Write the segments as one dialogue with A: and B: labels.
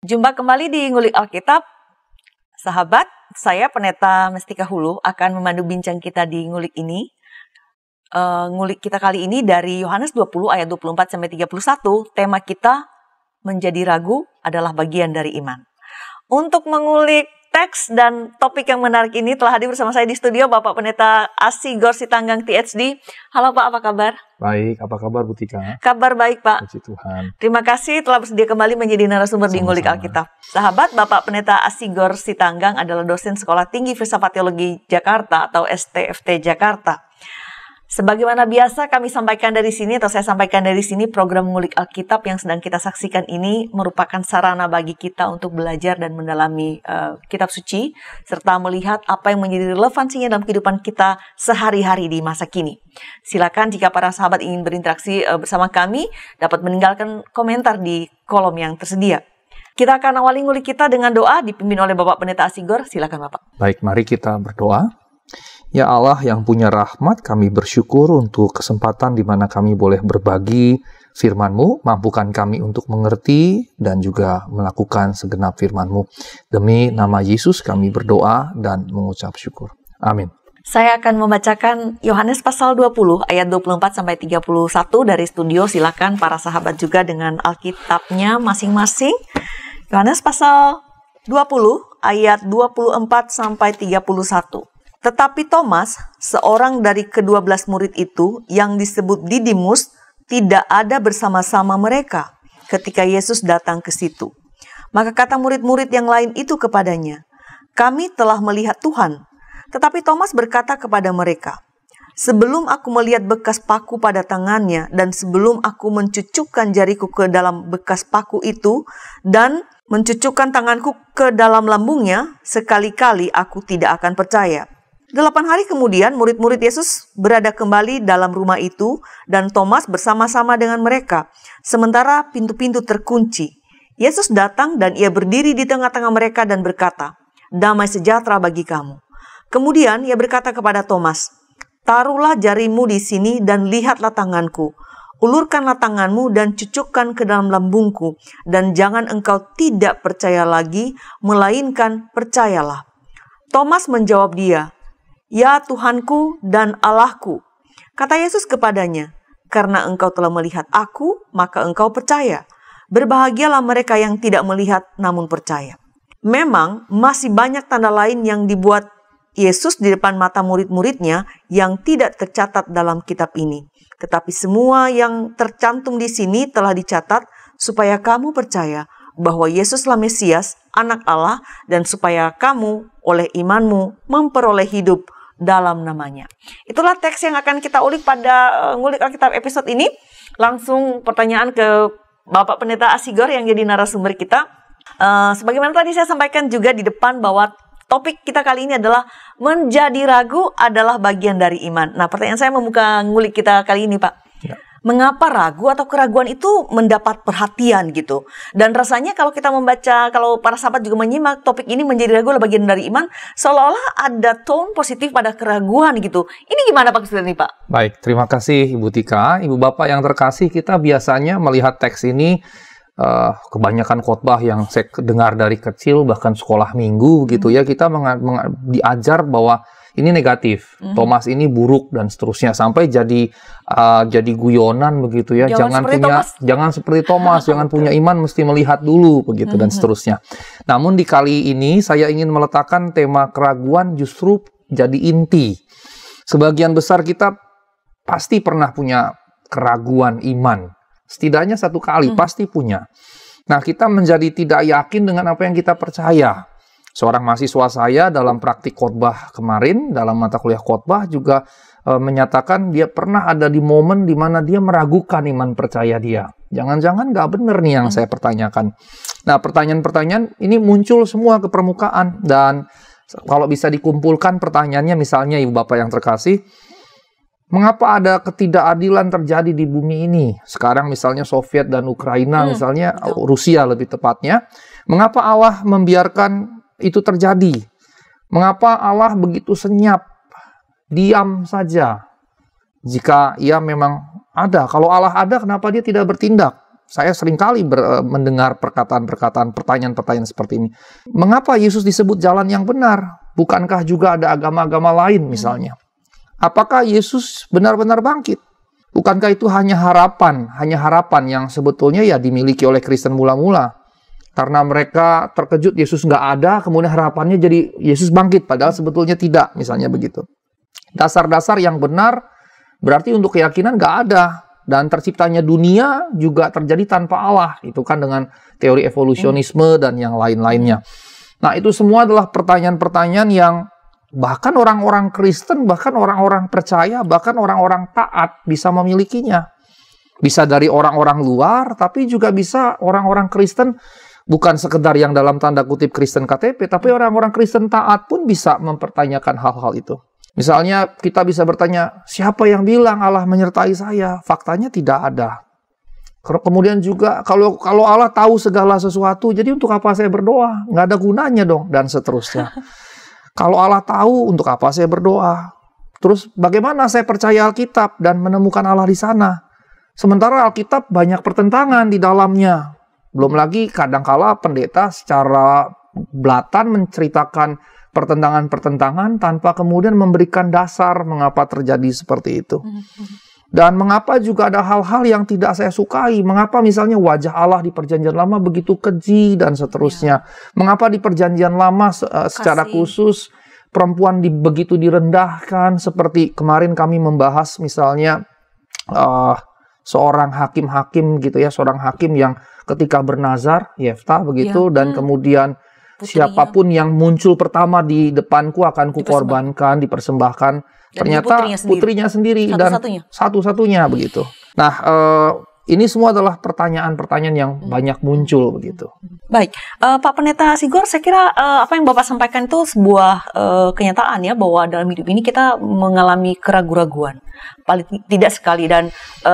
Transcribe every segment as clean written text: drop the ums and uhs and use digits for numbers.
A: Jumpa kembali di Ngulik Alkitab. Sahabat, saya Pendeta Mestika Hulu akan memandu bincang kita di Ngulik ini. Ngulik kita kali ini dari Yohanes 20 ayat 24 sampai 31. Tema kita, menjadi ragu adalah bagian dari iman. Untuk mengulik teks dan topik yang menarik ini telah hadir bersama saya di studio Bapak Pendeta Asigor Sitanggang THD. Halo Pak, apa kabar?
B: Baik, apa kabar Bu Tika?
A: Kabar baik Pak.
B: Puji Tuhan.
A: Terima kasih telah bersedia kembali menjadi narasumber di Ngulik Alkitab. Sahabat, Bapak Pendeta Asigor Sitanggang adalah dosen Sekolah Tinggi Filsafat Teologi Jakarta atau STFT Jakarta. Sebagaimana biasa kami sampaikan dari sini atau saya sampaikan dari sini, program Ngulik Alkitab yang sedang kita saksikan ini merupakan sarana bagi kita untuk belajar dan mendalami kitab suci serta melihat apa yang menjadi relevansinya dalam kehidupan kita sehari-hari di masa kini. Silakan jika para sahabat ingin berinteraksi bersama kami dapat meninggalkan komentar di kolom yang tersedia. Kita akan awali ngulik kita dengan doa dipimpin oleh Bapak Pendeta Asigor. Silakan Bapak.
B: Baik, mari kita berdoa. Ya Allah yang punya rahmat, kami bersyukur untuk kesempatan di mana kami boleh berbagi firman-Mu, mampukan kami untuk mengerti dan juga melakukan segenap firman-Mu. Demi nama Yesus kami berdoa dan mengucap syukur. Amin.
A: Saya akan membacakan Yohanes pasal 20 ayat 24 sampai 31 dari studio. Silakan para sahabat juga dengan Alkitabnya masing-masing. Yohanes pasal 20 ayat 24 sampai 31. Tetapi Thomas, seorang dari ke-12 murid itu yang disebut Didimus, tidak ada bersama-sama mereka ketika Yesus datang ke situ. Maka kata murid-murid yang lain itu kepadanya, "Kami telah melihat Tuhan." Tetapi Thomas berkata kepada mereka, "Sebelum aku melihat bekas paku pada tangannya, dan sebelum aku mencucukkan jariku ke dalam bekas paku itu, dan mencucukkan tanganku ke dalam lambungnya, sekali-kali aku tidak akan percaya." 8 hari kemudian murid-murid Yesus berada kembali dalam rumah itu dan Thomas bersama-sama dengan mereka. Sementara pintu-pintu terkunci. Yesus datang dan ia berdiri di tengah-tengah mereka dan berkata, "Damai sejahtera bagi kamu." Kemudian ia berkata kepada Thomas, "Taruhlah jarimu di sini dan lihatlah tanganku. Ulurkanlah tanganmu dan cucukkan ke dalam lambungku. Dan jangan engkau tidak percaya lagi, melainkan percayalah." Thomas menjawab dia, "Ya Tuhanku dan Allahku." Kata Yesus kepadanya, "Karena engkau telah melihat aku, maka engkau percaya. Berbahagialah mereka yang tidak melihat namun percaya." Memang masih banyak tanda lain yang dibuat Yesus di depan mata murid-muridnya yang tidak tercatat dalam kitab ini. Tetapi semua yang tercantum di sini telah dicatat supaya kamu percaya bahwa Yesuslah Mesias, Anak Allah, dan supaya kamu oleh imanmu memperoleh hidup dalam namanya. Itulah teks yang akan kita ulik pada Ngulik Alkitab episode ini. Langsung pertanyaan ke Bapak Pendeta Asigor yang jadi narasumber kita. Sebagaimana tadi saya sampaikan juga di depan bahwa topik kita kali ini adalah menjadi ragu adalah bagian dari iman. Nah, pertanyaan saya membuka ngulik kita kali ini, Pak. Ya. Mengapa ragu atau keraguan itu mendapat perhatian gitu? Dan rasanya kalau kita membaca, kalau para sahabat juga menyimak topik ini menjadi ragu adalah bagian dari iman, seolah-olah ada tone positif pada keraguan gitu. Ini gimana Pak Kusir nih Pak?
B: Baik, terima kasih Ibu Tika. Ibu Bapak yang terkasih, kita biasanya melihat teks ini kebanyakan khotbah yang saya dengar dari kecil, bahkan sekolah minggu gitu ya, kita diajar bahwa ini negatif, Thomas ini buruk dan seterusnya, sampai jadi guyonan begitu ya. Jangan seperti Thomas, jangan punya iman, mesti melihat dulu begitu dan seterusnya. Namun di kali ini saya ingin meletakkan tema keraguan justru jadi inti. Sebagian besar kita pasti pernah punya keraguan iman, setidaknya satu kali pasti punya. Nah, kita menjadi tidak yakin dengan apa yang kita percaya. Seorang mahasiswa saya dalam praktik khotbah kemarin, dalam mata kuliah khotbah juga menyatakan dia pernah ada di momen di mana dia meragukan iman percaya dia. Jangan-jangan nggak benar nih yang saya pertanyakan. Nah, pertanyaan-pertanyaan ini muncul semua ke permukaan. Dan kalau bisa dikumpulkan pertanyaannya, misalnya Ibu Bapak yang terkasih, mengapa ada ketidakadilan terjadi di bumi ini? Sekarang misalnya Soviet dan Ukraina, misalnya Rusia lebih tepatnya. Mengapa Allah membiarkan itu terjadi? Mengapa Allah begitu senyap, diam saja? Jika ia memang ada, kalau Allah ada, kenapa dia tidak bertindak? saya seringkali mendengar perkataan-perkataan, pertanyaan-pertanyaan seperti ini. Mengapa Yesus disebut jalan yang benar? Bukankah juga ada agama-agama lain misalnya? Apakah Yesus benar-benar bangkit? Bukankah itu hanya harapan yang sebetulnya ya dimiliki oleh Kristen mula-mula? Karena mereka terkejut Yesus nggak ada, kemudian harapannya jadi Yesus bangkit, padahal sebetulnya tidak, misalnya begitu. Dasar-dasar yang benar berarti untuk keyakinan nggak ada. Dan terciptanya dunia juga terjadi tanpa Allah. Itu kan dengan teori evolusionisme dan yang lain-lainnya. Nah, itu semua adalah pertanyaan-pertanyaan yang bahkan orang-orang Kristen, bahkan orang-orang percaya, bahkan orang-orang taat bisa memilikinya. Bisa dari orang-orang luar, tapi juga bisa orang-orang Kristen, bukan sekedar yang dalam tanda kutip Kristen KTP, tapi orang-orang Kristen taat pun bisa mempertanyakan hal-hal itu. Misalnya kita bisa bertanya, siapa yang bilang Allah menyertai saya? Faktanya tidak ada. Kemudian juga kalau Allah tahu segala sesuatu, jadi untuk apa saya berdoa? Nggak ada gunanya dong, dan seterusnya. Kalau Allah tahu, untuk apa saya berdoa? Terus bagaimana saya percaya Alkitab dan menemukan Allah di sana? Sementara Alkitab banyak pertentangan di dalamnya. Belum lagi kadangkala pendeta secara belatan menceritakan pertentangan-pertentangan tanpa kemudian memberikan dasar mengapa terjadi seperti itu. Dan mengapa juga ada hal-hal yang tidak saya sukai. Mengapa misalnya wajah Allah di Perjanjian Lama begitu keji dan seterusnya. Mengapa di Perjanjian Lama secara khusus perempuan begitu direndahkan. Seperti kemarin kami membahas misalnya seorang hakim-hakim gitu ya. Seorang hakim yang ketika bernazar, Yefta begitu, dan kemudian siapapun yang muncul pertama di depanku akan kukorbankan, dipersembahkan. Ternyata putrinya sendiri dan satu-satunya begitu. Nah, ini semua adalah pertanyaan-pertanyaan yang banyak muncul begitu.
A: Baik, Pak Pendeta Sigor, saya kira apa yang Bapak sampaikan itu sebuah kenyataan ya, bahwa dalam hidup ini kita mengalami keraguan-raguan, paling tidak sekali. Dan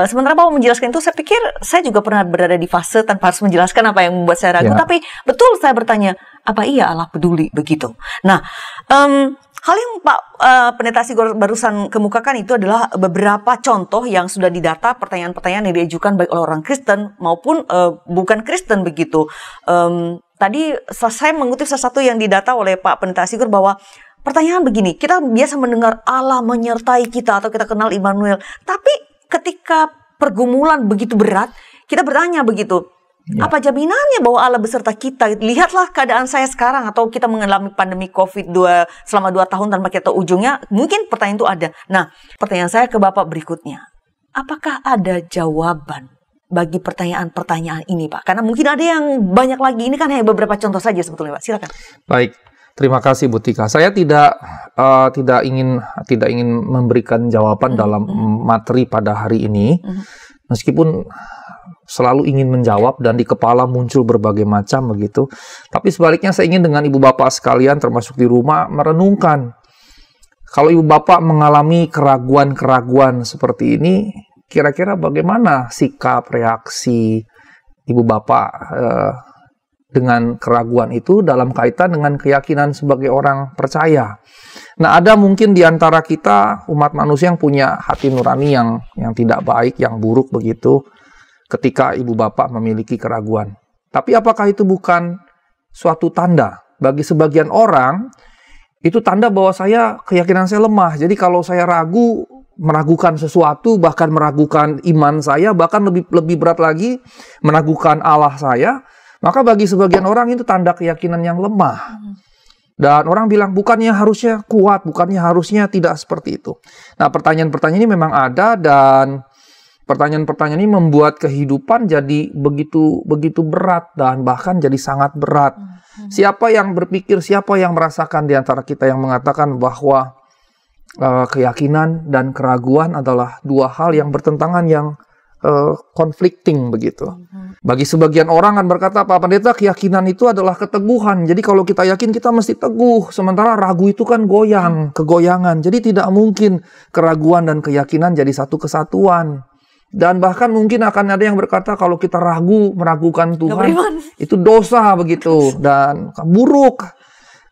A: sementara Bapak menjelaskan itu, saya pikir saya juga pernah berada di fase tanpa harus menjelaskan apa yang membuat saya ragu. Tapi betul saya bertanya, apa iya Allah peduli begitu? Nah, hal yang Pak Pendeta Sigor barusan kemukakan itu adalah beberapa contoh yang sudah didata, pertanyaan-pertanyaan yang diajukan baik oleh orang Kristen maupun bukan Kristen begitu. Tadi saya mengutip sesuatu yang didata oleh Pak Pendeta Sigor bahwa pertanyaan begini, kita biasa mendengar Allah menyertai kita atau kita kenal Immanuel, tapi ketika pergumulan begitu berat, kita bertanya begitu, apa jaminannya bahwa Allah beserta kita? Lihatlah keadaan saya sekarang, atau kita mengalami pandemi COVID selama 2 tahun tanpa kita tahu ujungnya. Mungkin pertanyaan itu ada. Nah, pertanyaan saya ke Bapak berikutnya. Apakah ada jawaban bagi pertanyaan-pertanyaan ini, Pak? Karena mungkin ada yang banyak lagi. Ini kan hanya beberapa contoh saja sebetulnya, Pak. Silakan.
B: Baik. Terima kasih Bu Tika. Saya tidak ingin memberikan jawaban dalam materi pada hari ini. Meskipun selalu ingin menjawab dan di kepala muncul berbagai macam begitu. Tapi sebaliknya saya ingin dengan ibu bapak sekalian termasuk di rumah merenungkan. Kalau ibu bapak mengalami keraguan-keraguan seperti ini, kira-kira bagaimana sikap, reaksi ibu bapak dengan keraguan itu dalam kaitan dengan keyakinan sebagai orang percaya. Nah, ada mungkin di antara kita umat manusia yang punya hati nurani yang tidak baik, yang buruk begitu. Ketika ibu bapak memiliki keraguan. Tapi apakah itu bukan suatu tanda? Bagi sebagian orang, itu tanda bahwa keyakinan saya lemah. Jadi kalau saya meragukan sesuatu, bahkan meragukan iman saya, bahkan lebih berat lagi, meragukan Allah saya, maka bagi sebagian orang itu tanda keyakinan yang lemah. Dan orang bilang, bukannya harusnya kuat, bukannya harusnya tidak seperti itu. Nah, pertanyaan-pertanyaan ini memang ada, dan pertanyaan-pertanyaan ini membuat kehidupan jadi begitu berat dan bahkan jadi sangat berat. Siapa yang berpikir, siapa yang merasakan di antara kita yang mengatakan bahwa keyakinan dan keraguan adalah dua hal yang bertentangan, yang conflicting begitu. Bagi sebagian orang kan berkata, Pak Pendeta, keyakinan itu adalah keteguhan. Jadi kalau kita yakin kita mesti teguh, sementara ragu itu kan kegoyangan. Jadi tidak mungkin keraguan dan keyakinan jadi satu kesatuan. Dan bahkan mungkin akan ada yang berkata kalau kita meragukan Tuhan, itu dosa begitu dan buruk.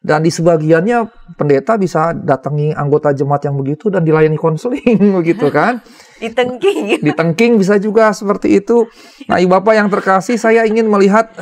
B: Dan di sebagiannya pendeta bisa datangi anggota jemaat yang begitu dan dilayani konseling begitu kan.
A: Ditengking.
B: Ditengking bisa juga seperti itu. Nah, Ibu Bapak yang terkasih, saya ingin melihat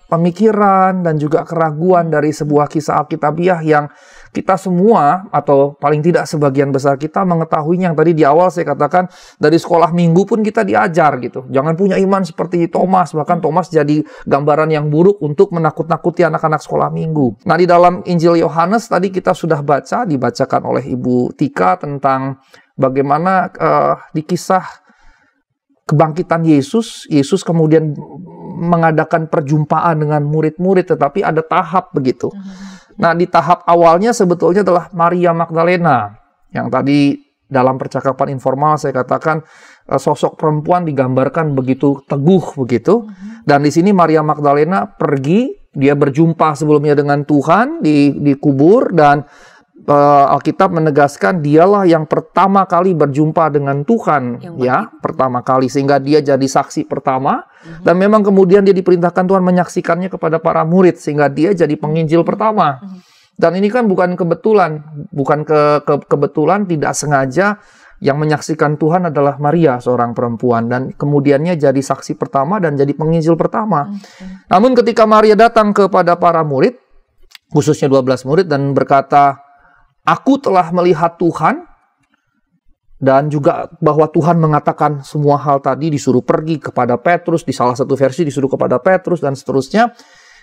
B: pemikiran dan juga keraguan dari sebuah kisah Alkitabiah yang kita semua, atau paling tidak sebagian besar kita mengetahuinya. Yang tadi di awal saya katakan, dari sekolah minggu pun kita diajar gitu. Jangan punya iman seperti Thomas. Bahkan Thomas jadi gambaran yang buruk untuk menakut-nakuti anak-anak sekolah minggu. Nah, di dalam Injil Yohanes tadi kita sudah baca, dibacakan oleh Ibu Tika tentang bagaimana di kisah kebangkitan Yesus. Yesus kemudian mengadakan perjumpaan dengan murid-murid, tetapi ada tahap begitu. Nah, di tahap awalnya sebetulnya adalah Maria Magdalena, yang tadi dalam percakapan informal saya katakan sosok perempuan digambarkan begitu teguh begitu. Dan di sini Maria Magdalena pergi, dia berjumpa sebelumnya dengan Tuhan di kubur, dan Alkitab menegaskan dialah yang pertama kali berjumpa dengan Tuhan, ya, pertama kali, sehingga dia jadi saksi pertama. Dan memang kemudian dia diperintahkan Tuhan menyaksikannya kepada para murid, sehingga dia jadi penginjil pertama. Dan ini kan bukan kebetulan, kebetulan, tidak sengaja. Yang menyaksikan Tuhan adalah Maria, seorang perempuan, dan kemudiannya jadi saksi pertama dan jadi penginjil pertama. Namun ketika Maria datang kepada para murid, khususnya 12 murid, dan berkata, "Aku telah melihat Tuhan," dan juga bahwa Tuhan mengatakan semua hal tadi, disuruh pergi kepada Petrus, di salah satu versi disuruh kepada Petrus, dan seterusnya.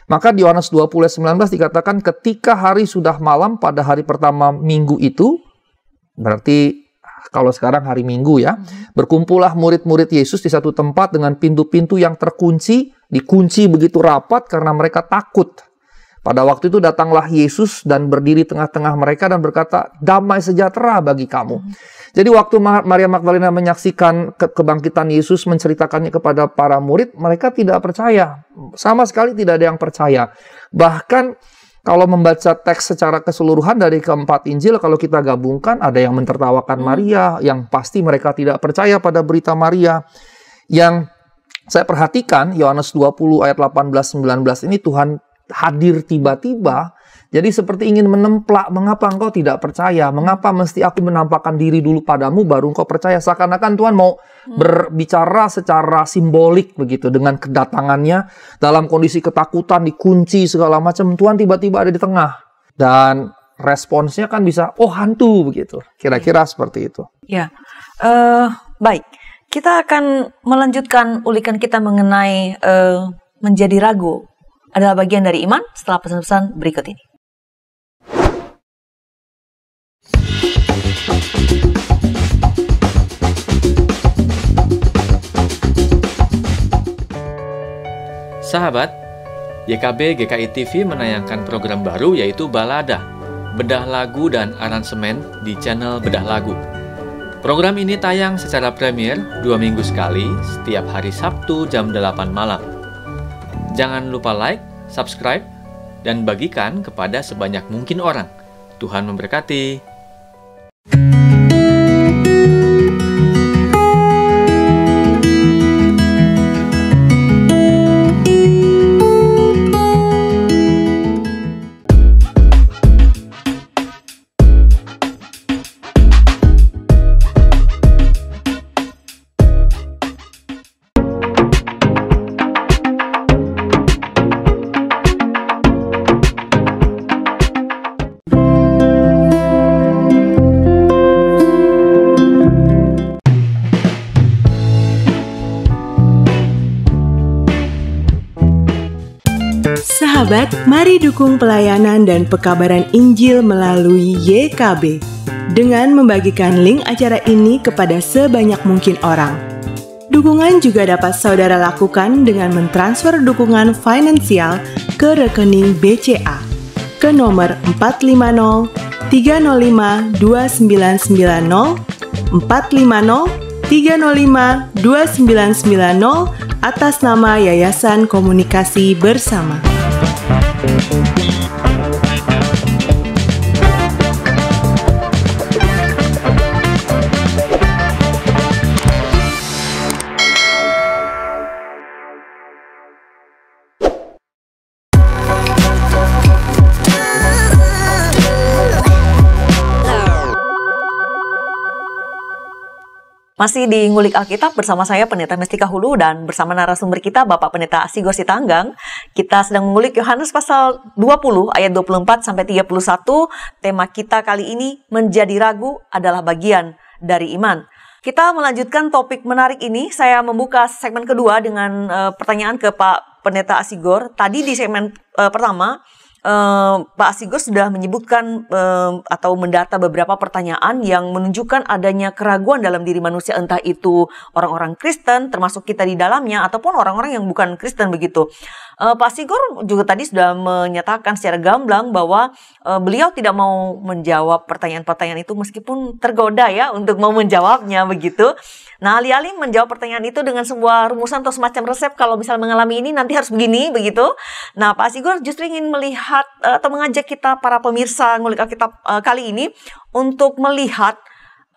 B: Maka di Yohanes 20:19 dikatakan, ketika hari sudah malam pada hari pertama minggu itu, berarti kalau sekarang hari Minggu ya, berkumpullah murid-murid Yesus di satu tempat dengan pintu-pintu yang terkunci, dikunci begitu rapat karena mereka takut. Pada waktu itu datanglah Yesus dan berdiri tengah-tengah mereka dan berkata, "Damai sejahtera bagi kamu." Jadi waktu Maria Magdalena menyaksikan kebangkitan Yesus, menceritakannya kepada para murid, mereka tidak percaya. Sama sekali tidak ada yang percaya. Bahkan kalau membaca teks secara keseluruhan dari keempat Injil, kalau kita gabungkan, ada yang mentertawakan Maria, yang pasti mereka tidak percaya pada berita Maria. Yang saya perhatikan, Yohanes 20 ayat 18-19 ini Tuhan hadir tiba-tiba, jadi seperti ingin menemplak, mengapa engkau tidak percaya, mengapa mesti aku menampakkan diri dulu padamu baru engkau percaya. Seakan-akan Tuhan mau berbicara secara simbolik begitu, dengan kedatangannya dalam kondisi ketakutan, dikunci segala macam, Tuhan tiba-tiba ada di tengah, dan responsnya kan bisa, oh hantu begitu, kira-kira seperti itu.
A: Ya, baik, kita akan melanjutkan ulikan kita mengenai menjadi ragu adalah bagian dari iman setelah pesan-pesan berikut ini.
C: Sahabat, YKB GKI TV menayangkan program baru yaitu Balada, bedah lagu dan aransemen di channel Bedah Lagu. Program ini tayang secara premier 2 minggu sekali setiap hari Sabtu jam 8 malam. Jangan lupa like, subscribe, dan bagikan kepada sebanyak mungkin orang. Tuhan memberkati.
D: Sahabat, mari dukung pelayanan dan pekabaran Injil melalui YKB dengan membagikan link acara ini kepada sebanyak mungkin orang. Dukungan juga dapat saudara lakukan dengan mentransfer dukungan finansial ke rekening BCA ke nomor 450 305 2990 450 305 2990 atas nama Yayasan Komunikasi Bersama.
A: Masih di Ngulik Alkitab bersama saya Pendeta Mestika Hulu dan bersama narasumber kita Bapak Pendeta Asigor Sitanggang. Kita sedang mengulik Yohanes pasal 20 ayat 24 sampai 31. Tema kita kali ini, menjadi ragu adalah bagian dari iman. Kita melanjutkan topik menarik ini. Saya membuka segmen kedua dengan pertanyaan ke Pak Pendeta Asigor. Tadi di segmen pertama Pak Asigor sudah menyebutkan atau mendata beberapa pertanyaan yang menunjukkan adanya keraguan dalam diri manusia, entah itu orang-orang Kristen, termasuk kita di dalamnya, ataupun orang-orang yang bukan Kristen begitu. Pak Asigor juga tadi sudah menyatakan secara gamblang bahwa beliau tidak mau menjawab pertanyaan-pertanyaan itu meskipun tergoda ya untuk mau menjawabnya begitu. Nah, alih-alih menjawab pertanyaan itu dengan sebuah rumusan atau semacam resep, kalau misal mengalami ini nanti harus begini begitu. Nah, Pak Asigor justru ingin melihat atau mengajak kita para pemirsa Ngulik Alkitab kali ini untuk melihat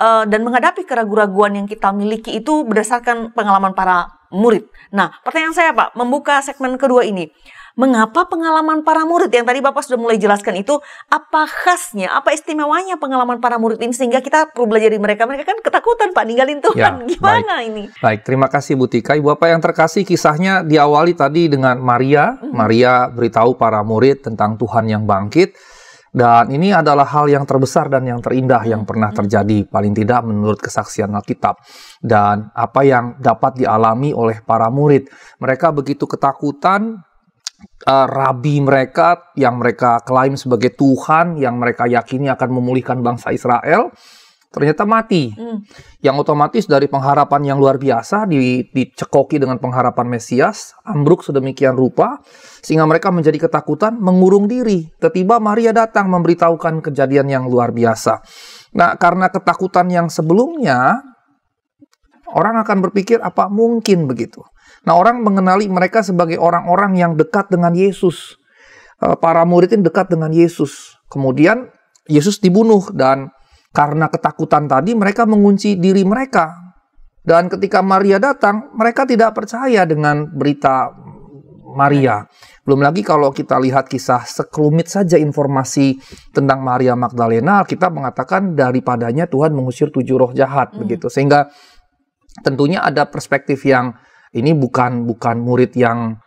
A: dan menghadapi keraguan-raguan yang kita miliki itu berdasarkan pengalaman para murid. Nah, pertanyaan saya Pak, membuka segmen kedua ini. Mengapa pengalaman para murid yang tadi Bapak sudah mulai jelaskan itu, apa khasnya, apa istimewanya pengalaman para murid ini sehingga kita perlu belajar dari mereka? Mereka kan ketakutan Pak, ninggalin Tuhan. Gimana ini?
B: Baik, terima kasih Bu Tika. Ibu Bapak yang terkasih, kisahnya diawali tadi dengan Maria. Maria beritahu para murid tentang Tuhan yang bangkit. Dan ini adalah hal yang terbesar dan yang terindah yang pernah terjadi, paling tidak menurut kesaksian Alkitab. Dan apa yang dapat dialami oleh para murid. Mereka begitu ketakutan, rabi mereka yang mereka klaim sebagai Tuhan, yang mereka yakini akan memulihkan bangsa Israel, ternyata mati. Yang otomatis dari pengharapan yang luar biasa dicekoki dengan pengharapan Mesias, ambruk sedemikian rupa, sehingga mereka menjadi ketakutan, mengurung diri. Tiba-tiba Maria datang memberitahukan kejadian yang luar biasa. Nah, karena ketakutan yang sebelumnya, orang akan berpikir apa mungkin begitu. Nah, orang mengenali mereka sebagai orang-orang yang dekat dengan Yesus. Para murid ini dekat dengan Yesus. Kemudian Yesus dibunuh dan karena ketakutan tadi mereka mengunci diri mereka. Dan ketika Maria datang, mereka tidak percaya dengan berita Maria. Belum lagi kalau kita lihat kisah sekelumit saja informasi tentang Maria Magdalena, kita mengatakan daripadanya Tuhan mengusir 7 roh jahat begitu. Sehingga tentunya ada perspektif yang ini bukan murid yang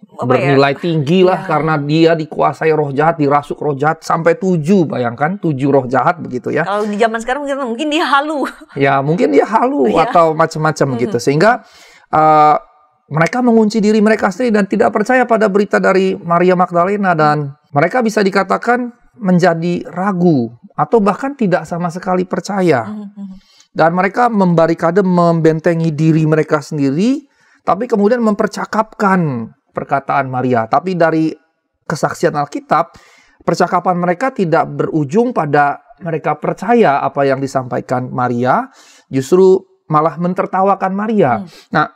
B: bernilai tinggi lah, karena dia dikuasai roh jahat, dirasuk roh jahat sampai 7, bayangkan 7 roh jahat begitu ya.
A: Kalau di zaman sekarang mungkin dia halu. Ya,
B: mungkin dia halu atau macam-macam gitu. Sehingga mereka mengunci diri mereka sendiri dan tidak percaya pada berita dari Maria Magdalena, dan mereka bisa dikatakan menjadi ragu atau bahkan tidak sama sekali percaya. Dan mereka membarikade, membentengi diri mereka sendiri, tapi kemudian mempercakapkan perkataan Maria. Tapi dari kesaksian Alkitab, percakapan mereka tidak berujung pada mereka percaya apa yang disampaikan Maria, justru malah mentertawakan Maria. Nah,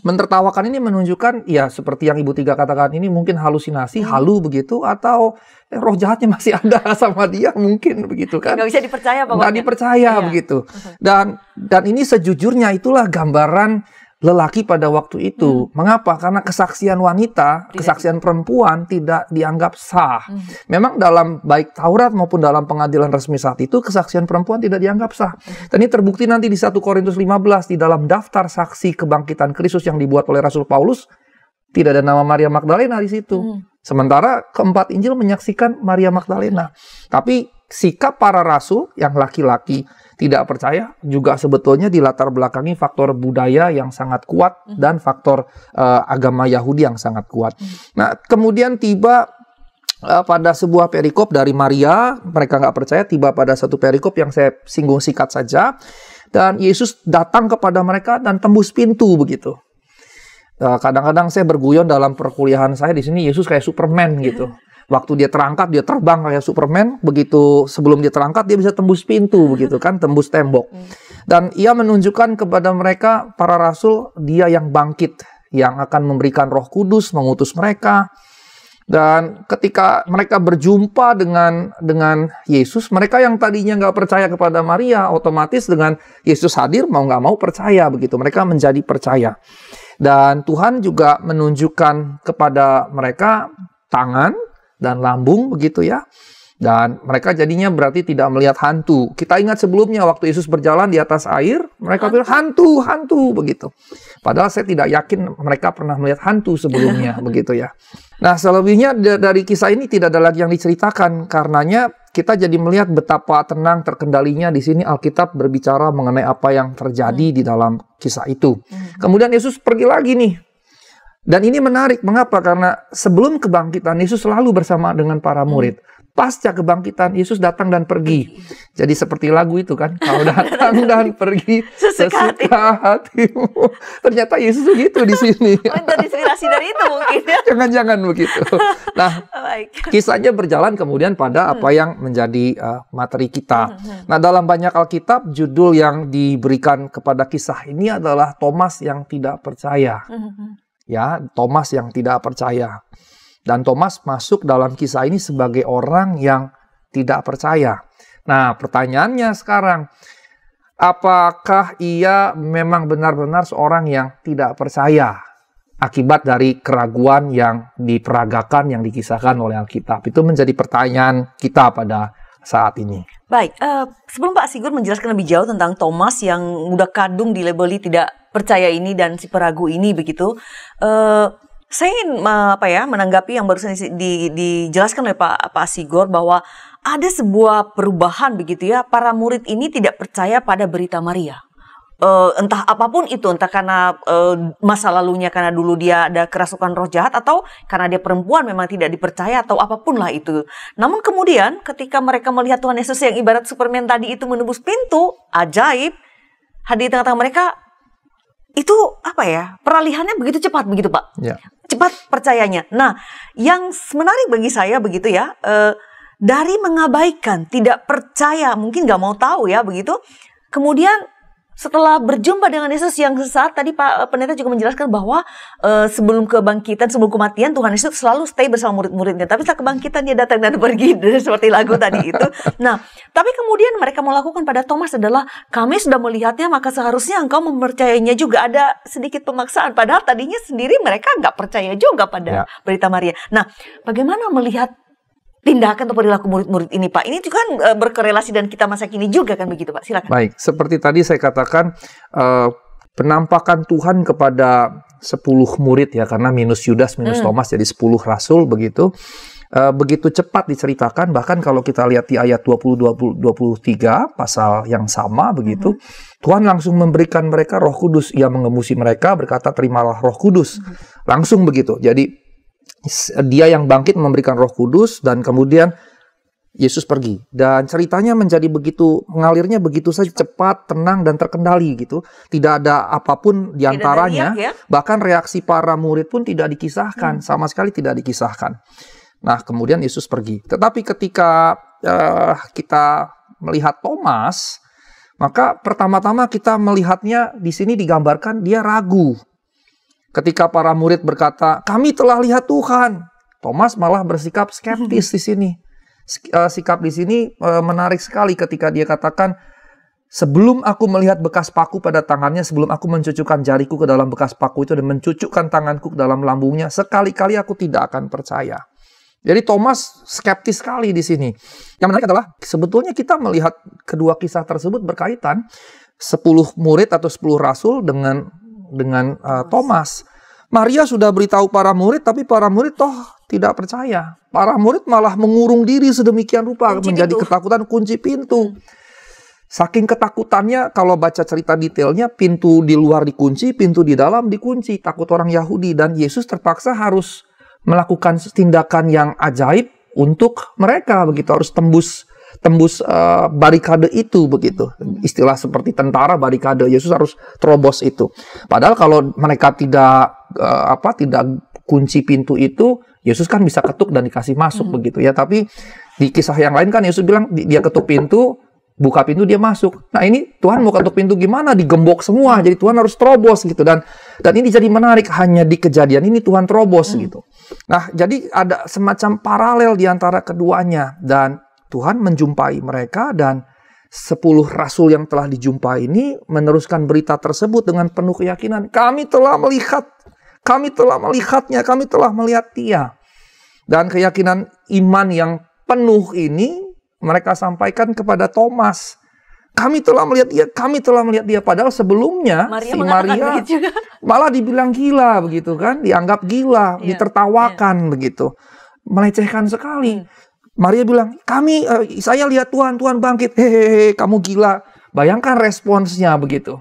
B: mentertawakan ini menunjukkan, ya seperti yang Ibu Tiga katakan, ini mungkin halusinasi, halu begitu, atau roh jahatnya masih ada sama dia, mungkin begitu kan.
A: Nggak bisa dipercaya pokoknya.
B: Nggak dipercaya begitu. Dan ini sejujurnya itulah gambaran lelaki pada waktu itu. Mengapa? Karena kesaksian wanita, kesaksian perempuan tidak dianggap sah. Memang dalam baik Taurat maupun dalam pengadilan resmi saat itu, kesaksian perempuan tidak dianggap sah. Dan ini terbukti nanti di 1 Korintus 15, di dalam daftar saksi kebangkitan Kristus yang dibuat oleh Rasul Paulus, tidak ada nama Maria Magdalena di situ. Sementara keempat Injil menyaksikan Maria Magdalena. Tapi sikap para rasul yang laki-laki tidak percaya juga sebetulnya dilatar belakangi faktor budaya yang sangat kuat dan faktor agama Yahudi yang sangat kuat. Nah, kemudian tiba pada sebuah perikop dari Maria, mereka nggak percaya, tiba pada satu perikop yang saya singgung sikat saja, dan Yesus datang kepada mereka dan tembus pintu begitu. Kadang-kadang saya berguyon dalam perkuliahan saya di sini, Yesus kayak Superman gitu. Waktu dia terangkat, dia terbang kayak Superman. Begitu sebelum dia terangkat, dia bisa tembus pintu begitu kan, tembus tembok. Dan ia menunjukkan kepada mereka, para rasul, dia yang bangkit, yang akan memberikan Roh Kudus, mengutus mereka. Dan ketika mereka berjumpa dengan Yesus, mereka yang tadinya nggak percaya kepada Maria, otomatis dengan Yesus hadir, mau nggak mau percaya begitu. Mereka menjadi percaya. Dan Tuhan juga menunjukkan kepada mereka tangan dan lambung begitu ya. Dan mereka jadinya berarti tidak melihat hantu. Kita ingat sebelumnya waktu Yesus berjalan di atas air, mereka bilang hantu, hantu begitu. Padahal saya tidak yakin mereka pernah melihat hantu sebelumnya begitu ya. Nah, selebihnya dari kisah ini tidak ada lagi yang diceritakan, karenanya kita jadi melihat betapa tenang terkendalinya di sini Alkitab berbicara mengenai apa yang terjadi di dalam kisah itu. Kemudian Yesus pergi lagi nih. Dan ini menarik, mengapa? Karena sebelum kebangkitan Yesus selalu bersama dengan para murid. Pasca kebangkitan, Yesus datang dan pergi. Jadi seperti lagu itu kan, kau datang dan pergi sesuka hatimu. Ternyata Yesus begitu di sini.
A: Terinspirasi dari itu mungkin ya.
B: Jangan-jangan begitu. Nah, kisahnya berjalan kemudian pada apa yang menjadi materi kita. Nah, dalam banyak Alkitab, judul yang diberikan kepada kisah ini adalah Thomas yang tidak percaya. Ya, Thomas yang tidak percaya. Dan Thomas masuk dalam kisah ini sebagai orang yang tidak percaya. Nah, pertanyaannya sekarang, apakah ia memang benar-benar seorang yang tidak percaya akibat dari keraguan yang diperagakan, yang dikisahkan oleh Alkitab? Itu menjadi pertanyaan kita pada saat ini.
A: Baik, sebelum Pak Sigurd menjelaskan lebih jauh tentang Thomas yang udah kadung dilabeli tidak percaya ini dan si peragu ini begitu, saya ingin menanggapi yang barusan dijelaskan oleh Pak Sigurd bahwa ada sebuah perubahan begitu ya, para murid ini tidak percaya pada berita Maria. Entah apapun itu, entah karena masa lalunya, karena dulu dia ada kerasukan roh jahat, atau karena dia perempuan memang tidak dipercaya, atau apapun lah itu. Namun kemudian ketika mereka melihat Tuhan Yesus yang ibarat Superman tadi itu menembus pintu, ajaib, hadir di tengah-tengah mereka, itu peralihannya begitu cepat begitu Pak.
B: Ya.
A: Cepat percayanya. Nah, yang menarik bagi saya begitu ya, dari mengabaikan, tidak percaya, mungkin nggak mau tahu ya begitu, kemudian setelah berjumpa dengan Yesus yang sesaat, tadi Pak Pendeta juga menjelaskan bahwa sebelum kebangkitan, sebelum kematian, Tuhan Yesus selalu stay bersama murid-muridnya. Tapi setelah kebangkitan dia datang dan pergi, seperti lagu tadi itu. Nah, tapi kemudian mereka melakukan pada Thomas adalah, kami sudah melihatnya, maka seharusnya engkau mempercayainya juga. Ada sedikit pemaksaan, padahal tadinya sendiri mereka nggak percaya juga pada berita Maria. Nah, bagaimana melihat tindakan atau perilaku murid-murid ini, Pak? Ini juga kan berkorelasi dan kita masa kini juga kan begitu, Pak? Silakan.
B: Baik, seperti tadi saya katakan, penampakan Tuhan kepada 10 murid ya, karena minus Yudas, minus Thomas, jadi 10 rasul begitu. Begitu cepat diceritakan, bahkan kalau kita lihat di ayat 20-23, pasal yang sama begitu, Tuhan langsung memberikan mereka Roh Kudus. Ia mengemusi mereka, berkata, terimalah Roh Kudus. Langsung begitu. Jadi dia yang bangkit memberikan Roh Kudus, dan kemudian Yesus pergi. Dan ceritanya menjadi begitu, mengalirnya begitu saja cepat, tenang, dan terkendali gitu. Tidak ada apapun di antaranya. Bahkan reaksi para murid pun tidak dikisahkan, sama sekali tidak dikisahkan. Nah, kemudian Yesus pergi. Tetapi ketika kita melihat Thomas, maka pertama-tama kita melihatnya di sini digambarkan dia ragu. Ketika para murid berkata, kami telah lihat Tuhan, Thomas malah bersikap skeptis di sini. Sikap di sini menarik sekali ketika dia katakan, sebelum aku melihat bekas paku pada tangannya, sebelum aku mencucukkan jariku ke dalam bekas paku itu dan mencucukkan tanganku ke dalam lambungnya, sekali-kali aku tidak akan percaya. Jadi Thomas skeptis sekali di sini. Yang menarik adalah sebetulnya kita melihat kedua kisah tersebut berkaitan, 10 murid atau 10 rasul dengan Thomas. Maria sudah beritahu para murid, tapi para murid toh tidak percaya. Para murid malah mengurung diri sedemikian rupa, menjadi ketakutan, kunci pintu. Saking ketakutannya, kalau baca cerita detailnya, pintu di luar dikunci, pintu di dalam dikunci, takut orang Yahudi. Dan Yesus terpaksa harus melakukan tindakan yang ajaib untuk mereka, begitu, harus tembus barikade itu begitu. Istilah seperti tentara barikade, Yesus harus terobos itu. Padahal kalau mereka tidak kunci pintu itu, Yesus kan bisa ketuk dan dikasih masuk begitu ya. Tapi di kisah yang lain kan Yesus bilang dia ketuk pintu, buka pintu dia masuk. Nah, ini Tuhan mau ketuk pintu gimana? Digembok semua. Jadi Tuhan harus terobos gitu, dan ini jadi menarik, hanya di kejadian ini Tuhan terobos gitu. Nah, jadi ada semacam paralel di antara keduanya, dan Tuhan menjumpai mereka, dan 10 rasul yang telah dijumpai ini meneruskan berita tersebut dengan penuh keyakinan. Kami telah melihatnya, kami telah melihat dia. Dan keyakinan iman yang penuh ini mereka sampaikan kepada Thomas. Kami telah melihat dia, kami telah melihat dia. Padahal sebelumnya si Maria malah dibilang gila begitu kan, dianggap gila, ditertawakan begitu, melecehkan sekali. Maria bilang, saya lihat Tuhan bangkit, hehehe, kamu gila. Bayangkan responsnya begitu.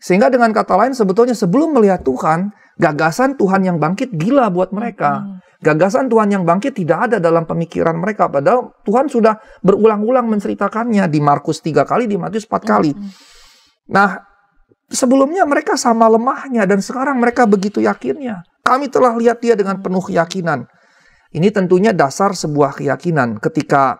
B: Sehingga dengan kata lain sebetulnya sebelum melihat Tuhan, gagasan Tuhan yang bangkit gila buat mereka. Gagasan Tuhan yang bangkit tidak ada dalam pemikiran mereka. Padahal Tuhan sudah berulang-ulang menceritakannya di Markus 3 kali, di Matius 4 kali. Nah, sebelumnya mereka sama lemahnya dan sekarang mereka begitu yakinnya. Kami telah lihat dia dengan penuh keyakinan. Ini tentunya dasar sebuah keyakinan. Ketika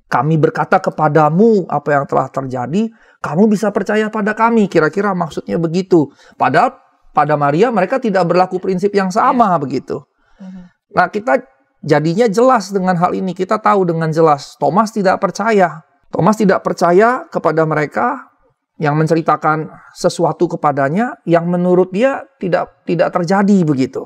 B: kami berkata kepadamu apa yang telah terjadi, kamu bisa percaya pada kami. Kira-kira maksudnya begitu. Padahal pada Maria mereka tidak berlaku prinsip yang sama begitu. Nah, kita jadinya jelas dengan hal ini. Kita tahu dengan jelas Thomas tidak percaya. Thomas tidak percaya kepada mereka yang menceritakan sesuatu kepadanya yang menurut dia tidak terjadi begitu.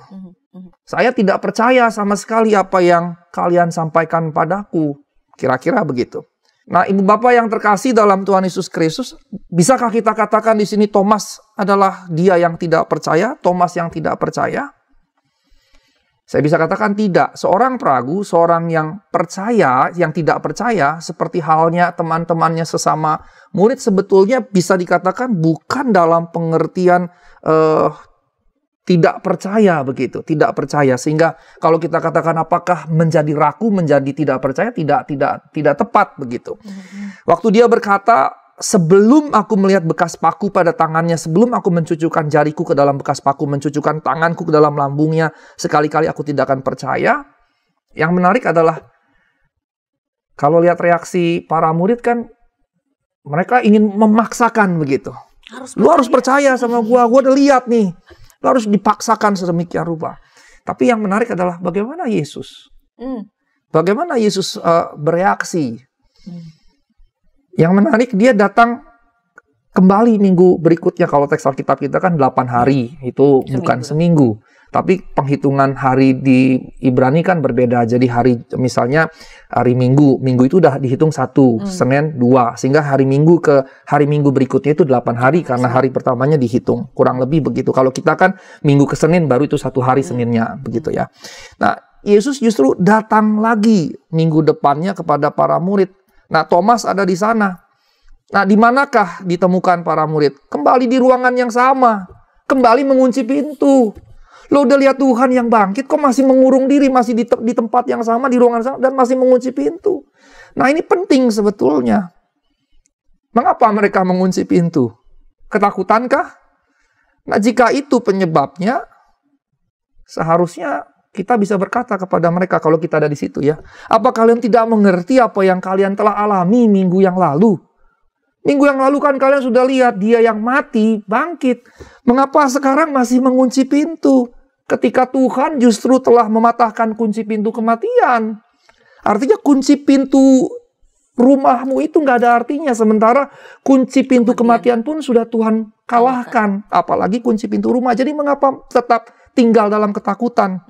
B: Saya tidak percaya sama sekali apa yang kalian sampaikan padaku. Kira-kira begitu. Nah, Ibu Bapak yang terkasih dalam Tuhan Yesus Kristus, bisakah kita katakan di sini Thomas adalah dia yang tidak percaya, Thomas yang tidak percaya? Saya bisa katakan tidak. Seorang peragu, seorang yang percaya, yang tidak percaya, seperti halnya teman-temannya sesama murid, sebetulnya bisa dikatakan bukan dalam pengertian tidak percaya begitu, tidak percaya. Sehingga kalau kita katakan apakah menjadi ragu, menjadi tidak percaya, tidak tepat begitu. Waktu dia berkata, sebelum aku melihat bekas paku pada tangannya, sebelum aku mencucukkan jariku ke dalam bekas paku, mencucukkan tanganku ke dalam lambungnya, sekali-kali aku tidak akan percaya. Yang menarik adalah, kalau lihat reaksi para murid kan, mereka ingin memaksakan begitu. Lu harus percaya sama gua udah lihat nih. Lu harus dipaksakan sedemikian rupa. Tapi yang menarik adalah bagaimana Yesus. Bagaimana Yesus bereaksi. Yang menarik, dia datang kembali minggu berikutnya. Kalau teks Alkitab kita kan 8 hari, itu bukan seminggu. Tapi penghitungan hari di Ibrani kan berbeda. Jadi hari, misalnya hari Minggu itu udah dihitung 1, Senin 2. Sehingga hari Minggu ke hari Minggu berikutnya itu 8 hari, karena hari pertamanya dihitung. Kurang lebih begitu. Kalau kita kan Minggu ke Senin, baru itu 1 hari Seninnya, begitu ya. Nah, Yesus justru datang lagi minggu depannya kepada para murid. Nah, Thomas ada di sana. Nah, di manakah ditemukan para murid? Kembali di ruangan yang sama. Kembali mengunci pintu. Lo udah lihat Tuhan yang bangkit, kok masih mengurung diri, masih di tempat yang sama, di ruangan sama, dan masih mengunci pintu. Nah, ini penting sebetulnya. Mengapa mereka mengunci pintu? Ketakutankah? Nah, jika itu penyebabnya, seharusnya kita bisa berkata kepada mereka kalau kita ada di situ ya. Apa kalian tidak mengerti apa yang kalian telah alami minggu yang lalu? Minggu yang lalu kan kalian sudah lihat dia yang mati, bangkit. Mengapa sekarang masih mengunci pintu? Ketika Tuhan justru telah mematahkan kunci pintu kematian. Artinya kunci pintu rumahmu itu nggak ada artinya. Sementara kunci pintu kematian pun sudah Tuhan kalahkan. Apalagi kunci pintu rumah. Jadi mengapa tetap tinggal dalam ketakutan?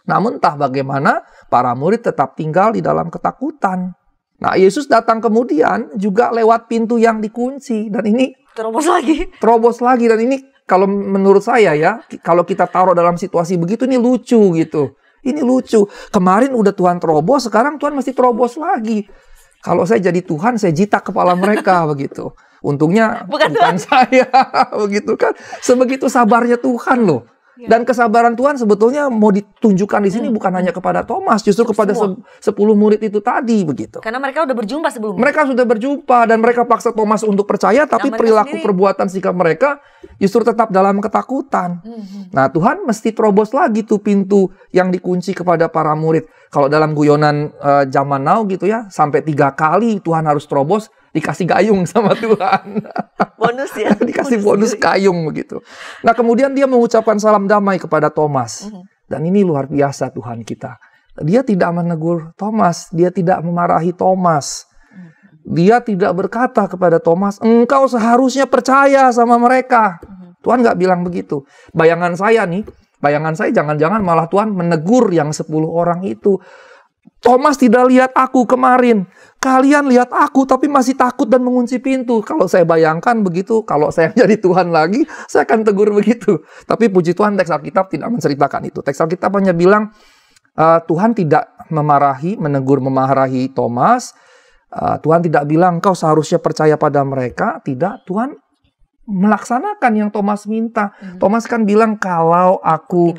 B: Namun entah bagaimana para murid tetap tinggal di dalam ketakutan. Nah, Yesus datang kemudian juga lewat pintu yang dikunci. Dan ini
A: terobos lagi.
B: Terobos lagi. Dan ini kalau menurut saya ya, kalau kita taruh dalam situasi begitu, ini lucu gitu. Ini lucu. Kemarin udah Tuhan terobos, sekarang Tuhan mesti terobos lagi. Kalau saya jadi Tuhan, saya jitak kepala mereka begitu. Untungnya bukan saya begitu kan. Sebegitu sabarnya Tuhan loh. Dan kesabaran Tuhan sebetulnya mau ditunjukkan di sini bukan hanya kepada Thomas, justru kepada 10 murid itu tadi begitu.
A: Karena mereka sudah berjumpa sebelumnya.
B: Mereka sudah berjumpa dan mereka paksa Thomas untuk percaya, tapi perilaku perbuatan sikap mereka justru tetap dalam ketakutan. Nah, Tuhan mesti terobos lagi tuh pintu yang dikunci kepada para murid. Kalau dalam guyonan zaman now gitu ya, sampai 3 kali Tuhan harus terobos, dikasih gayung sama Tuhan.
A: Bonus ya.
B: Dikasih bonus gayung begitu. Nah, kemudian dia mengucapkan salam damai kepada Thomas. Dan ini luar biasa Tuhan kita. Dia tidak menegur Thomas, dia tidak memarahi Thomas. Dia tidak berkata kepada Thomas, engkau seharusnya percaya sama mereka. Tuhan nggak bilang begitu. Bayangan saya jangan-jangan malah Tuhan menegur yang 10 orang itu. Thomas tidak lihat aku kemarin. Kalian lihat aku tapi masih takut dan mengunci pintu. Kalau saya bayangkan begitu, kalau saya jadi Tuhan lagi, saya akan tegur begitu. Tapi puji Tuhan teks Alkitab tidak menceritakan itu. Teks Alkitab hanya bilang Tuhan tidak menegur memarahi Thomas. Tuhan tidak bilang kau seharusnya percaya pada mereka. Tidak, Tuhan melaksanakan yang Thomas minta. Thomas kan bilang kalau aku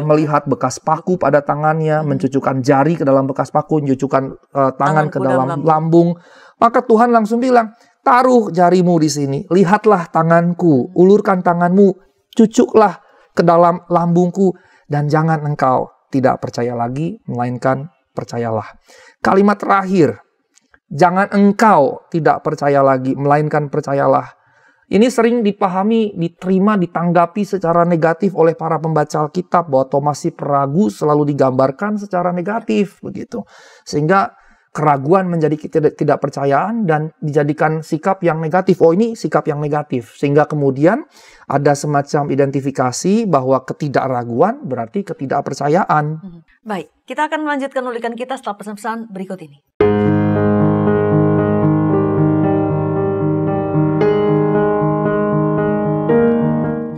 B: melihat bekas paku pada tangannya, mencucukkan jari ke dalam bekas paku, mencucukkan tangan ke dalam lambung, maka Tuhan langsung bilang, taruh jarimu di sini, lihatlah tanganku, ulurkan tanganmu, cucuklah ke dalam lambungku, dan jangan engkau tidak percaya lagi, melainkan percayalah. Kalimat terakhir, jangan engkau tidak percaya lagi, melainkan percayalah. Ini sering dipahami, diterima, ditanggapi secara negatif oleh para pembaca Alkitab, bahwa Thomas si peragu selalu digambarkan secara negatif begitu. Sehingga keraguan menjadi ketidakpercayaan dan dijadikan sikap yang negatif. Oh, ini sikap yang negatif. Sehingga kemudian ada semacam identifikasi bahwa ketidakraguan berarti ketidakpercayaan.
A: Baik, kita akan melanjutkan ulikan kita setelah pesan-pesan berikut ini.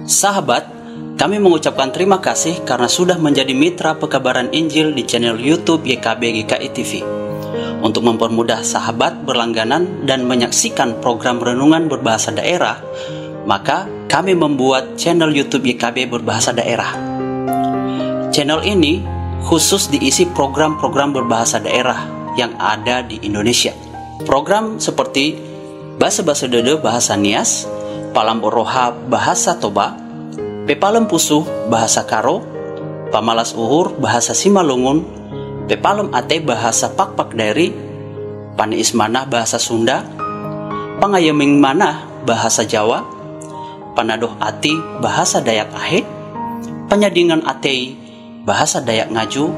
E: Sahabat, kami mengucapkan terima kasih karena sudah menjadi mitra pekabaran Injil di channel YouTube YKB GKI TV. Untuk mempermudah sahabat berlangganan dan menyaksikan program renungan berbahasa daerah, maka kami membuat channel YouTube YKB berbahasa daerah. Channel ini khusus diisi program-program berbahasa daerah yang ada di Indonesia. Program seperti Basa-Basa Dede Bahasa Nias, Palamboroha Bahasa Toba, Pepalem Pusuh Bahasa Karo, Pamalas Uhur Bahasa Simalungun, Pepalem Ate Bahasa Pakpak Daeri, Paneis Manah Bahasa Sunda, Pangayeming Manah Bahasa Jawa, Panadoh Ati Bahasa Dayak Ahe, Penyadingan Atei Bahasa Dayak Ngaju,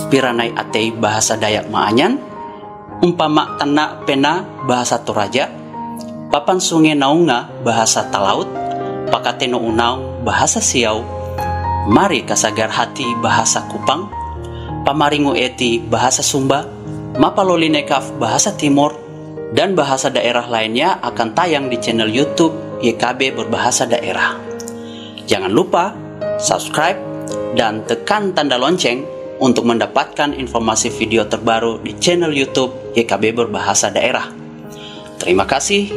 E: Piranai Atei Bahasa Dayak Maanyan, Umpama Tana Pena Bahasa Toraja, Papan Sungai Naunga Bahasa Talaut, Pakateno Unau Bahasa Siau, Mari Kasagar Hati Bahasa Kupang, Pamaringu Eti Bahasa Sumba, Mapalolinekaf Bahasa Timur, dan bahasa daerah lainnya akan tayang di channel YouTube YKB Berbahasa Daerah. Jangan lupa subscribe dan tekan tanda lonceng untuk mendapatkan informasi video terbaru di channel YouTube YKB Berbahasa Daerah. Terima kasih.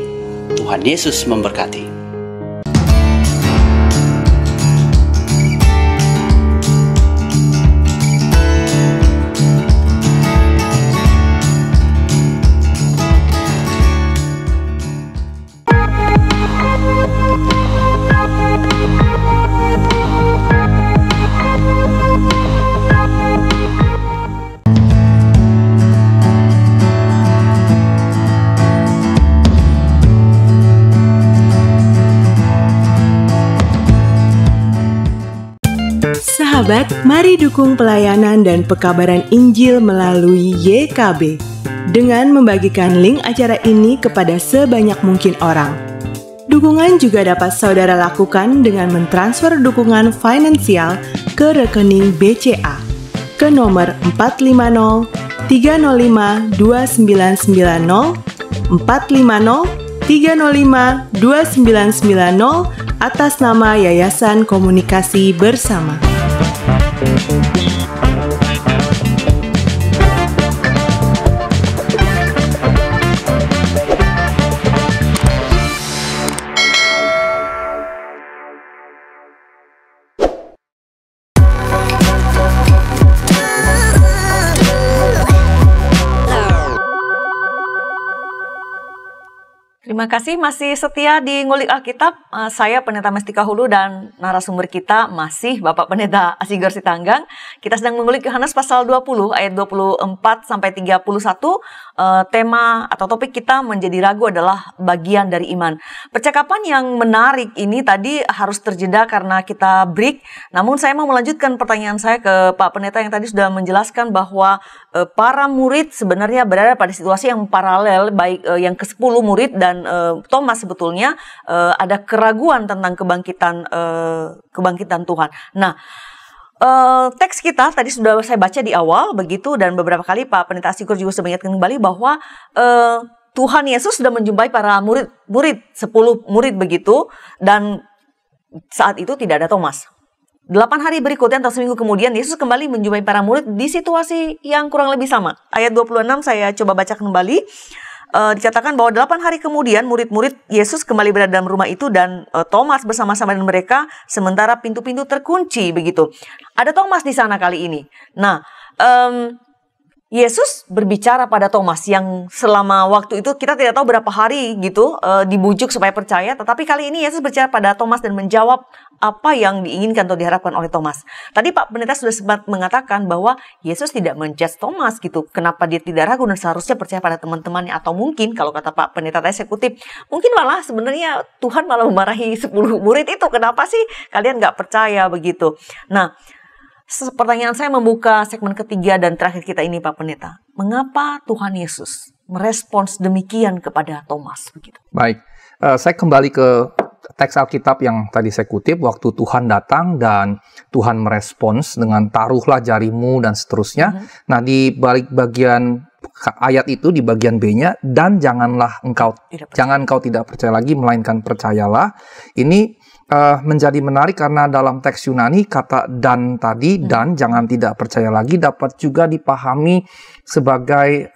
E: Tuhan Yesus memberkati.
D: Sahabat, mari dukung pelayanan dan pekabaran Injil melalui YKB dengan membagikan link acara ini kepada sebanyak mungkin orang. Dukungan juga dapat saudara lakukan dengan mentransfer dukungan finansial ke rekening BCA ke nomor 450 305 2990 450 305 2990 atas nama Yayasan Komunikasi Bersama.
A: Terima kasih masih setia di Ngulik Alkitab. Saya Pendeta Mestika Hulu dan narasumber kita masih Bapak Pendeta Asigor Sitanggang. Kita sedang mengulik Yohanes pasal 20 ayat 24 sampai 31. Tema atau topik kita menjadi ragu adalah bagian dari iman. Percakapan yang menarik ini tadi harus terjeda karena kita break. Namun saya mau melanjutkan pertanyaan saya ke Pak Pendeta yang tadi sudah menjelaskan bahwa para murid sebenarnya berada pada situasi yang paralel, baik yang ke-10 murid dan Thomas sebetulnya ada keraguan tentang kebangkitan Tuhan. Nah, teks kita tadi sudah saya baca di awal begitu, dan beberapa kali Pak Pendeta Asikur juga sudah mengingatkan kembali bahwa Tuhan Yesus sudah menjumpai para murid 10 murid begitu, dan saat itu tidak ada Thomas. 8 hari berikutnya atau seminggu kemudian Yesus kembali menjumpai para murid di situasi yang kurang lebih sama. Ayat 26 saya coba baca kembali. Dikatakan bahwa 8 hari kemudian murid-murid Yesus kembali berada dalam rumah itu, dan Thomas bersama-sama dengan mereka sementara pintu-pintu terkunci begitu. Ada Thomas di sana kali ini. Nah, Yesus berbicara pada Thomas yang selama waktu itu kita tidak tahu berapa hari gitu dibujuk supaya percaya, tetapi kali ini Yesus berbicara pada Thomas dan menjawab apa yang diinginkan atau diharapkan oleh Thomas. Tadi Pak Pendeta sudah sempat mengatakan bahwa Yesus tidak menjudge Thomas gitu. Kenapa dia tidak ragu dan seharusnya percaya pada teman-temannya, atau mungkin kalau kata Pak Pendeta tadi saya kutip, mungkin malah sebenarnya Tuhan malah memarahi 10 murid itu. Kenapa sih kalian nggak percaya begitu? Nah, pertanyaan saya membuka segmen ketiga dan terakhir kita ini Pak Pendeta. Mengapa Tuhan Yesus merespons demikian kepada Thomas begitu?
B: Baik, saya kembali ke teks Alkitab yang tadi saya kutip, waktu Tuhan datang dan Tuhan merespons dengan taruhlah jarimu dan seterusnya. Nah, di balik bagian ayat itu di bagian B-nya, dan jangan engkau tidak percaya lagi, melainkan percayalah. Ini menjadi menarik karena dalam teks Yunani kata dan tadi, dan jangan tidak percaya lagi, dapat juga dipahami sebagai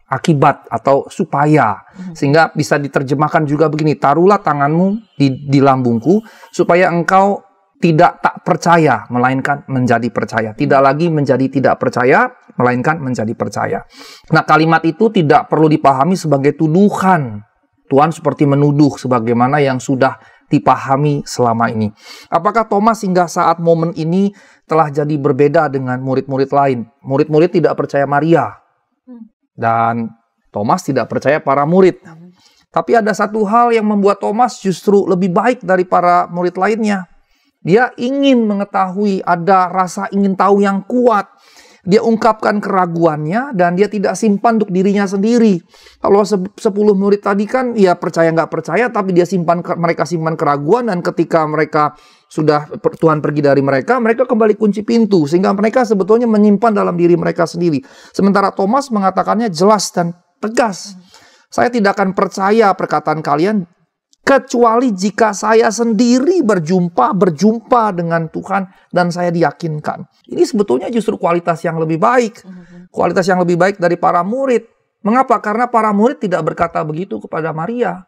B: akibat atau supaya, sehingga bisa diterjemahkan juga begini, taruhlah tanganmu di lambungku supaya engkau tidak tak percaya melainkan menjadi percaya, tidak lagi menjadi tidak percaya melainkan menjadi percaya. Nah, kalimat itu tidak perlu dipahami sebagai tuduhan. Tuhan seperti menuduh sebagaimana yang sudah dipahami selama ini. Apakah Thomas hingga saat momen ini telah jadi berbeda dengan murid-murid lain? Murid-murid tidak percaya Maria, dan Thomas tidak percaya para murid. Tapi ada satu hal yang membuat Thomas justru lebih baik dari para murid lainnya. Dia ingin mengetahui, ada rasa ingin tahu yang kuat. Dia ungkapkan keraguannya dan dia tidak simpan untuk dirinya sendiri. Kalau 10 murid tadi kan ya percaya nggak percaya, tapi mereka simpan keraguan, dan ketika mereka sudah Tuhan pergi dari mereka kembali kunci pintu, sehingga mereka sebetulnya menyimpan dalam diri mereka sendiri. Sementara Thomas mengatakannya jelas dan tegas. Saya tidak akan percaya perkataan kalian kecuali jika saya sendiri berjumpa dengan Tuhan dan saya diyakinkan. Ini sebetulnya justru kualitas yang lebih baik. Kualitas yang lebih baik dari para murid. Mengapa? Karena para murid tidak berkata begitu kepada Maria.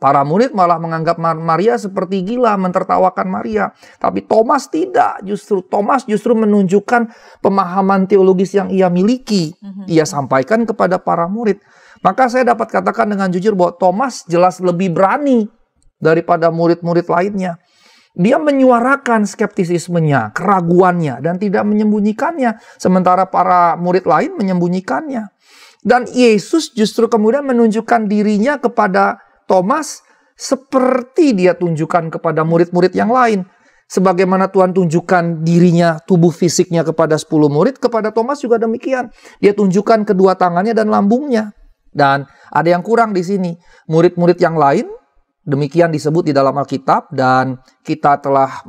B: Para murid malah menganggap Maria seperti gila, mentertawakan Maria. Tapi Thomas tidak. Thomas justru menunjukkan pemahaman teologis yang ia miliki. Ia sampaikan kepada para murid. Maka saya dapat katakan dengan jujur bahwa Thomas jelas lebih berani daripada murid-murid lainnya. Dia menyuarakan skeptisismenya, keraguannya, dan tidak menyembunyikannya. Sementara para murid lain menyembunyikannya. Dan Yesus justru kemudian menunjukkan dirinya kepada Thomas seperti dia tunjukkan kepada murid-murid yang lain. Sebagaimana Tuhan tunjukkan dirinya, tubuh fisiknya kepada 10 murid, kepada Thomas juga demikian. Dia tunjukkan kedua tangannya dan lambungnya. Dan ada yang kurang di sini. Murid-murid yang lain demikian disebut di dalam Alkitab, dan kita telah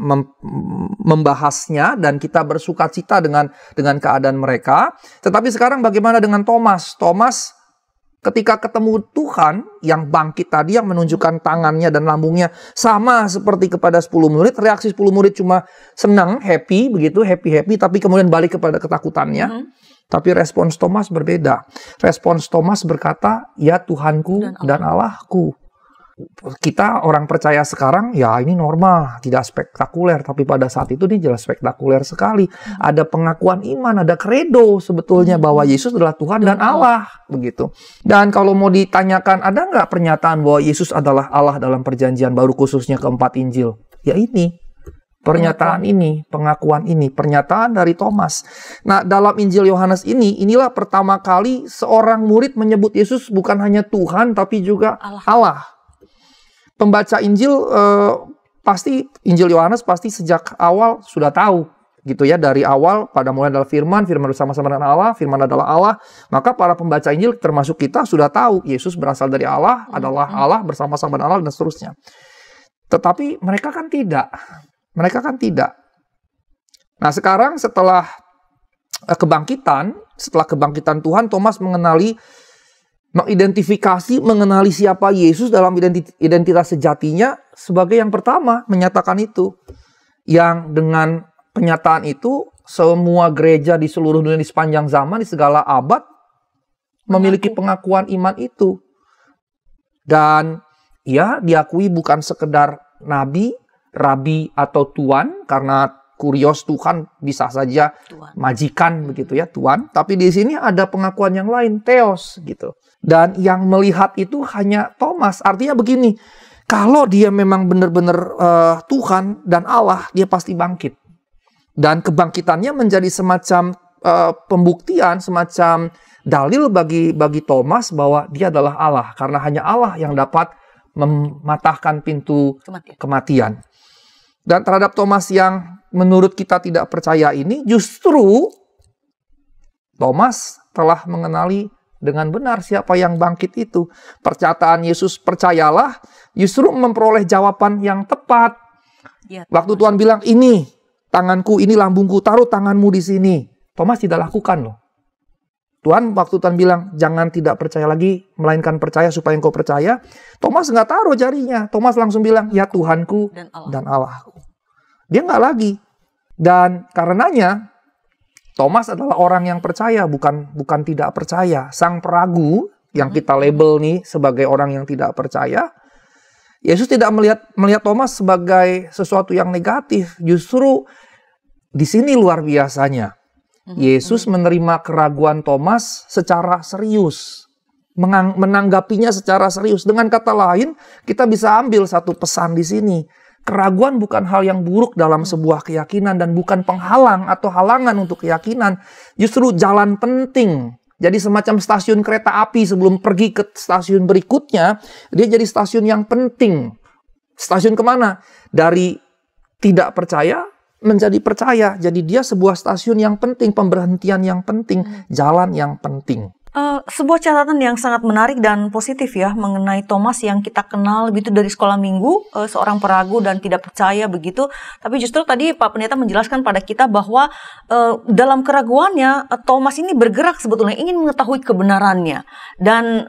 B: membahasnya dan kita bersukacita dengan keadaan mereka. Tetapi sekarang bagaimana dengan Thomas? Thomas ketika ketemu Tuhan yang bangkit tadi, yang menunjukkan tangannya dan lambungnya sama seperti kepada 10 murid, reaksi 10 murid cuma senang, happy begitu, happy, tapi kemudian balik kepada ketakutannya. Tapi respons Thomas berbeda. Respons Thomas berkata, ya Tuhanku dan Allahku. Kita orang percaya sekarang, ya ini normal, tidak spektakuler. Tapi pada saat itu dia jelas spektakuler sekali. Ada pengakuan iman, ada credo sebetulnya bahwa Yesus adalah Tuhan dan Allah. Begitu. Dan kalau mau ditanyakan, ada nggak pernyataan bahwa Yesus adalah Allah dalam perjanjian baru khususnya keempat Injil? Ya ini. Pernyataan ini, pengakuan ini, pernyataan dari Thomas. Nah, dalam Injil Yohanes inilah pertama kali seorang murid menyebut Yesus bukan hanya Tuhan, tapi juga Allah. Pembaca Injil Injil Yohanes pasti sejak awal sudah tahu, gitu ya. Dari awal, pada mulai adalah firman bersama-sama dengan Allah, firman adalah Allah. Maka para pembaca Injil termasuk kita sudah tahu Yesus berasal dari Allah, adalah Allah bersama-sama dengan Allah, dan seterusnya. Tetapi mereka kan tidak. Nah, sekarang setelah kebangkitan Tuhan, Thomas mengenali siapa Yesus dalam identitas sejatinya sebagai yang pertama menyatakan itu. Yang dengan penyataan itu, semua gereja di seluruh dunia di sepanjang zaman, di segala abad, memiliki pengakuan iman itu. Dan ia diakui bukan sekedar nabi, rabi, atau tuan, karena kurios Tuhan bisa saja Tuhan, majikan begitu ya, Tuan. Tapi di sini ada pengakuan yang lain, theos gitu. Dan yang melihat itu hanya Thomas. Artinya begini, kalau dia memang benar-benar Tuhan dan Allah, dia pasti bangkit. Dan kebangkitannya menjadi semacam pembuktian, semacam dalil bagi Thomas bahwa dia adalah Allah. Karena hanya Allah yang dapat mematahkan pintu kematian. Dan terhadap Thomas yang menurut kita tidak percaya ini, justru Thomas telah mengenali dengan benar siapa yang bangkit itu. Perkataan Yesus, percayalah, justru memperoleh jawaban yang tepat. Ya, waktu Tuhan bilang, ini tanganku, ini lambungku, taruh tanganmu di sini. Thomas tidak lakukan loh. Waktu Tuhan bilang, jangan tidak percaya lagi, melainkan percaya supaya engkau percaya. Thomas nggak taruh jarinya. Thomas langsung bilang, ya Tuhanku dan Allahku. Dia nggak lagi. Dan karenanya, Thomas adalah orang yang percaya, bukan tidak percaya. Sang peragu, yang kita label nih sebagai orang yang tidak percaya, Yesus tidak melihat Thomas sebagai sesuatu yang negatif. Justru di sini luar biasanya. Yesus menerima keraguan Thomas secara serius. Menanggapinya secara serius. Dengan kata lain, kita bisa ambil satu pesan di sini. Keraguan bukan hal yang buruk dalam sebuah keyakinan dan bukan penghalang atau halangan untuk keyakinan. Justru jalan penting. Jadi semacam stasiun kereta api sebelum pergi ke stasiun berikutnya, dia jadi stasiun yang penting. Stasiun kemana? Dari tidak percaya menjadi percaya. Jadi dia sebuah stasiun yang penting, pemberhentian yang penting, jalan yang penting.
A: Sebuah catatan yang sangat menarik dan positif ya mengenai Thomas yang kita kenal begitu dari sekolah minggu, seorang peragu dan tidak percaya begitu. Tapi justru tadi Pak Pendeta menjelaskan pada kita bahwa dalam keraguannya Thomas ini bergerak sebetulnya ingin mengetahui kebenarannya dan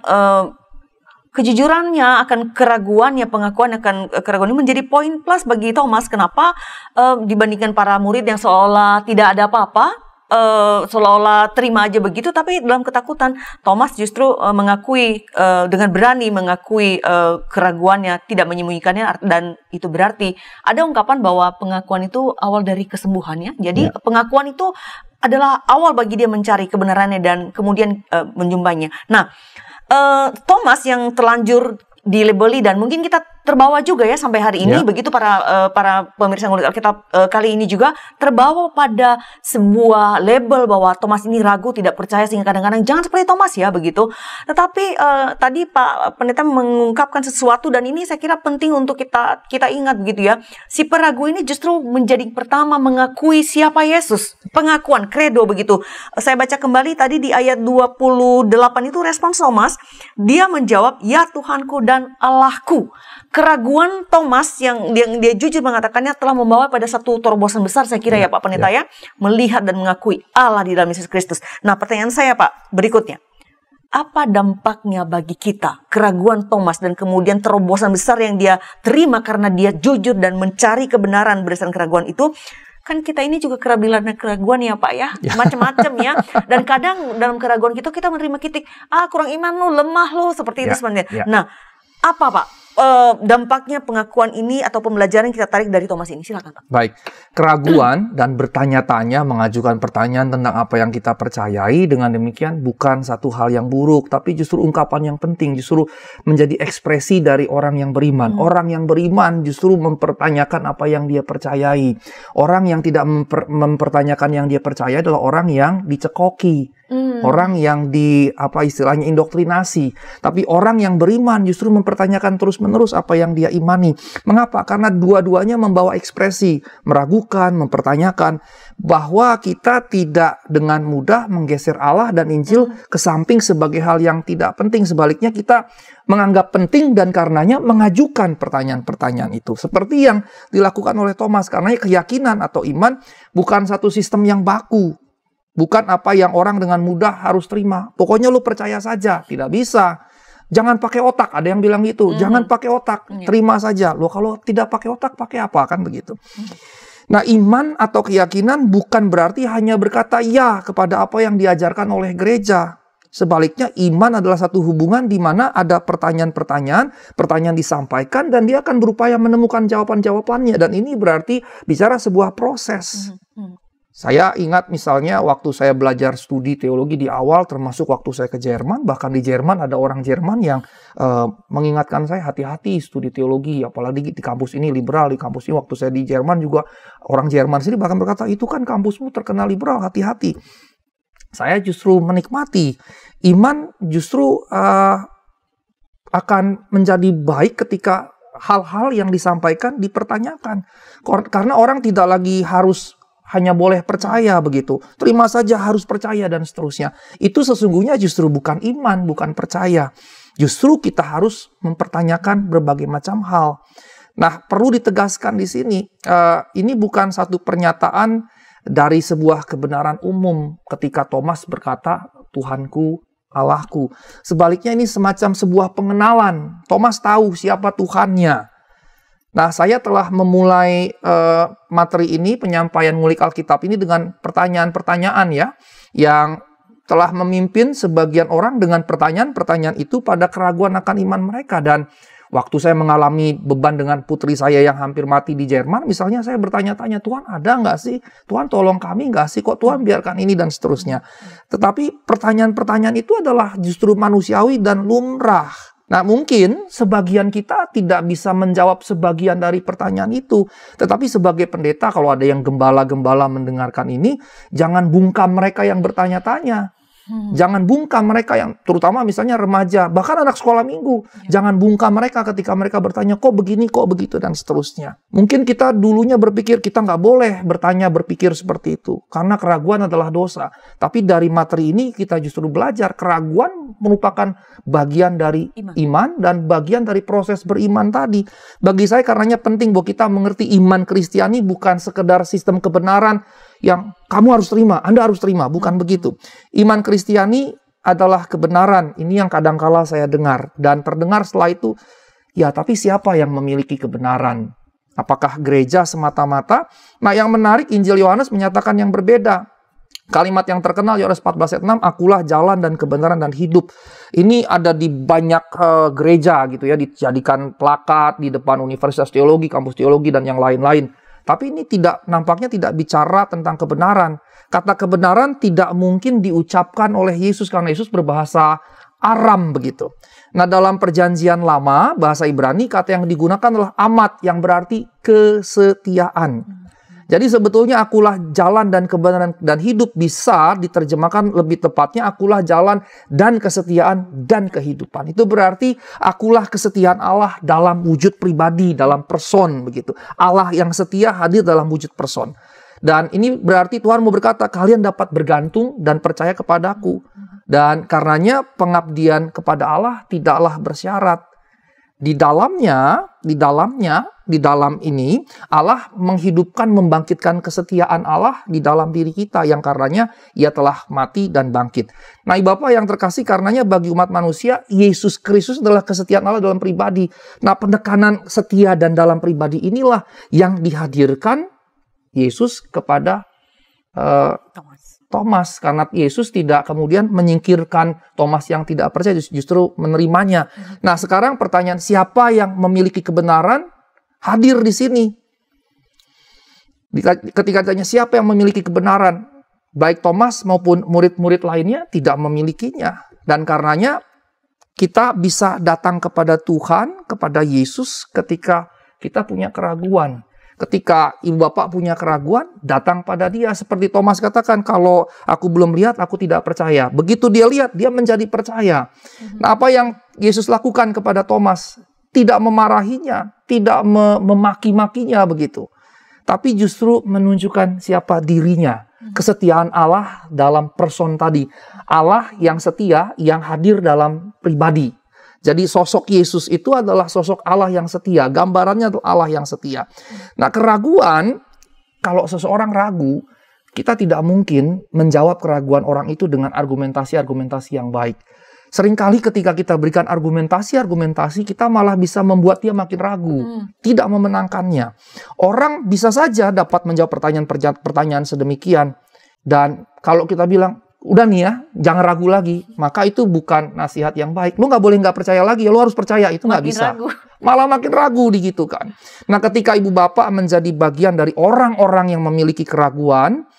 A: kejujurannya akan keraguannya, pengakuan akan keraguan ini menjadi poin plus bagi Thomas. Kenapa? Dibandingkan para murid yang seolah tidak ada apa-apa. Seolah-olah terima aja begitu, tapi dalam ketakutan Thomas justru mengakui dengan berani mengakui keraguannya, tidak menyembunyikannya, dan itu berarti ada ungkapan bahwa pengakuan itu awal dari kesembuhannya. Jadi pengakuan itu adalah awal bagi dia mencari kebenarannya dan kemudian menjumpainya. Nah, Thomas yang terlanjur dilabeli dan mungkin kita terbawa juga ya sampai hari ini, begitu para pemirsa Ngulik Alkitab kali ini juga terbawa pada sebuah label bahwa Thomas ini ragu, tidak percaya, sehingga kadang-kadang jangan seperti Thomas ya begitu. Tetapi tadi Pak Pendeta mengungkapkan sesuatu dan ini saya kira penting untuk kita ingat begitu ya. Si peragu ini justru menjadi pertama mengakui siapa Yesus, pengakuan credo begitu. Saya baca kembali tadi di ayat 28 itu respons Thomas, dia menjawab, ya Tuhanku dan Allahku. Keraguan Thomas yang dia jujur mengatakannya telah membawa pada satu terobosan besar saya kira ya Pak Pendeta ya, melihat dan mengakui Allah di dalam Yesus Kristus. Nah, pertanyaan saya Pak berikutnya, apa dampaknya bagi kita keraguan Thomas dan kemudian terobosan besar yang dia terima karena dia jujur dan mencari kebenaran berdasarkan keraguan itu? Kan kita ini juga keraguan ya Pak ya, macam-macam ya. Dan kadang dalam keraguan kita menerima kritik, kurang iman lu, lemah lu, seperti itu sebenarnya. Nah, apa Pak dampaknya pengakuan ini atau pembelajaran yang kita tarik dari Thomas ini? Silakan Pak.
B: Baik, keraguan dan bertanya-tanya, mengajukan pertanyaan tentang apa yang kita percayai, dengan demikian bukan satu hal yang buruk, tapi justru ungkapan yang penting, justru menjadi ekspresi dari orang yang beriman. Orang yang beriman justru mempertanyakan apa yang dia percayai. Orang yang tidak mempertanyakan yang dia percaya adalah orang yang dicekoki, Orang yang istilahnya indoktrinasi. Tapi orang yang beriman justru mempertanyakan terus-menerus apa yang dia imani. Mengapa? Karena dua-duanya membawa ekspresi, meragukan, mempertanyakan, bahwa kita tidak dengan mudah menggeser Allah dan Injil ke samping sebagai hal yang tidak penting. Sebaliknya kita menganggap penting dan karenanya mengajukan pertanyaan-pertanyaan itu. Seperti yang dilakukan oleh Thomas, karena keyakinan atau iman bukan satu sistem yang baku. Bukan apa yang orang dengan mudah harus terima. Pokoknya lu percaya saja. Tidak bisa. Jangan pakai otak. Ada yang bilang gitu. Jangan pakai otak. Terima saja. Lo kalau tidak pakai otak, pakai apa? Kan begitu. Nah, iman atau keyakinan bukan berarti hanya berkata ya kepada apa yang diajarkan oleh gereja. Sebaliknya, iman adalah satu hubungan di mana ada pertanyaan disampaikan dan dia akan berupaya menemukan jawaban-jawabannya. Dan ini berarti bicara sebuah proses. Saya ingat misalnya waktu saya belajar studi teologi di awal, termasuk waktu saya ke Jerman, bahkan di Jerman ada orang Jerman yang mengingatkan saya hati-hati studi teologi, apalagi di kampus ini liberal, di kampus ini waktu saya di Jerman juga orang Jerman sendiri bahkan berkata, itu kan kampusmu terkenal liberal, hati-hati. Saya justru menikmati, iman justru akan menjadi baik ketika hal-hal yang disampaikan dipertanyakan. Karena orang tidak lagi harus hanya boleh percaya begitu. Terima saja harus percaya dan seterusnya. Itu sesungguhnya justru bukan iman, bukan percaya. Justru kita harus mempertanyakan berbagai macam hal. Nah, perlu ditegaskan di sini, ini bukan satu pernyataan dari sebuah kebenaran umum ketika Thomas berkata, Tuhanku, Allahku. Sebaliknya ini semacam sebuah pengenalan. Thomas tahu siapa Tuhannya. Nah, saya telah memulai materi ini, penyampaian ngulik Alkitab ini dengan pertanyaan-pertanyaan ya, yang telah memimpin sebagian orang dengan pertanyaan-pertanyaan itu pada keraguan akan iman mereka. Dan waktu saya mengalami beban dengan putri saya yang hampir mati di Jerman, misalnya saya bertanya-tanya, Tuhan ada nggak sih? Tuhan tolong kami nggak sih? Kok Tuhan biarkan ini dan seterusnya. Tetapi pertanyaan-pertanyaan itu adalah justru manusiawi dan lumrah. Nah, mungkin sebagian kita tidak bisa menjawab sebagian dari pertanyaan itu. Tetapi sebagai pendeta, kalau ada yang gembala-gembala mendengarkan ini, jangan bungkam mereka yang bertanya-tanya. Jangan bungkam mereka yang, terutama misalnya remaja, bahkan anak sekolah minggu. Jangan bungkam mereka ketika mereka bertanya, kok begini, kok begitu, dan seterusnya. Mungkin kita dulunya berpikir, kita nggak boleh berpikir seperti itu. Karena keraguan adalah dosa. Tapi dari materi ini kita justru belajar, keraguan merupakan bagian dari iman dan bagian dari proses beriman tadi. Bagi saya karenanya penting bahwa kita mengerti iman Kristiani bukan sekedar sistem kebenaran yang kamu harus terima, Anda harus terima. Bukan begitu. Iman Kristiani adalah kebenaran. Ini yang kadangkala saya dengar. Dan terdengar setelah itu, ya tapi siapa yang memiliki kebenaran? Apakah gereja semata-mata? Nah, yang menarik, Injil Yohanes menyatakan yang berbeda. Kalimat yang terkenal Yohanes 14 ayat 6, akulah jalan dan kebenaran dan hidup. Ini ada di banyak gereja gitu ya, dijadikan plakat di depan universitas teologi, kampus teologi, dan yang lain-lain. Tapi ini nampaknya tidak bicara tentang kebenaran. Kata kebenaran tidak mungkin diucapkan oleh Yesus karena Yesus berbahasa Aram begitu. Nah, dalam perjanjian lama, bahasa Ibrani, kata yang digunakan adalah amat, yang berarti kesetiaan. Jadi sebetulnya akulah jalan dan kebenaran dan hidup bisa diterjemahkan lebih tepatnya akulah jalan dan kesetiaan dan kehidupan. Itu berarti akulah kesetiaan Allah dalam wujud pribadi, dalam person begitu. Allah yang setia hadir dalam wujud person. Dan ini berarti Tuhan mau berkata kalian dapat bergantung dan percaya kepadaku. Dan karenanya pengabdian kepada Allah tidaklah bersyarat. Di dalam ini Allah menghidupkan, membangkitkan kesetiaan Allah di dalam diri kita yang karenanya ia telah mati dan bangkit. Nah, Bapak yang terkasih, karenanya bagi umat manusia Yesus Kristus adalah kesetiaan Allah dalam pribadi. Nah, penekanan setia dan dalam pribadi inilah yang dihadirkan Yesus kepada Thomas, karena Yesus tidak kemudian menyingkirkan Thomas yang tidak percaya, justru menerimanya. Nah, sekarang pertanyaan, siapa yang memiliki kebenaran hadir di sini? Ketika ditanya siapa yang memiliki kebenaran, baik Thomas maupun murid-murid lainnya tidak memilikinya. Dan karenanya kita bisa datang kepada Tuhan, kepada Yesus ketika kita punya keraguan. Ketika ibu bapak punya keraguan, datang pada dia. Seperti Thomas katakan, kalau aku belum lihat, aku tidak percaya. Begitu dia lihat, dia menjadi percaya. Nah, apa yang Yesus lakukan kepada Thomas? Tidak memarahinya, tidak memaki-makinya begitu. Tapi justru menunjukkan siapa dirinya. Kesetiaan Allah dalam person tadi. Allah yang setia, yang hadir dalam pribadi. Jadi sosok Yesus itu adalah sosok Allah yang setia. Gambarannya adalah Allah yang setia. Nah, keraguan, kalau seseorang ragu, kita tidak mungkin menjawab keraguan orang itu dengan argumentasi-argumentasi yang baik. Seringkali ketika kita berikan argumentasi, kita malah bisa membuat dia makin ragu. Tidak memenangkannya. Orang bisa saja dapat menjawab pertanyaan sedemikian. Dan kalau kita bilang, udah nih ya, jangan ragu lagi. Maka itu bukan nasihat yang baik. Lu nggak boleh nggak percaya lagi, lu harus percaya. Itu nggak bisa. Ragu. Malah makin ragu gitu kan. Nah, ketika ibu bapak menjadi bagian dari orang-orang yang memiliki keraguan,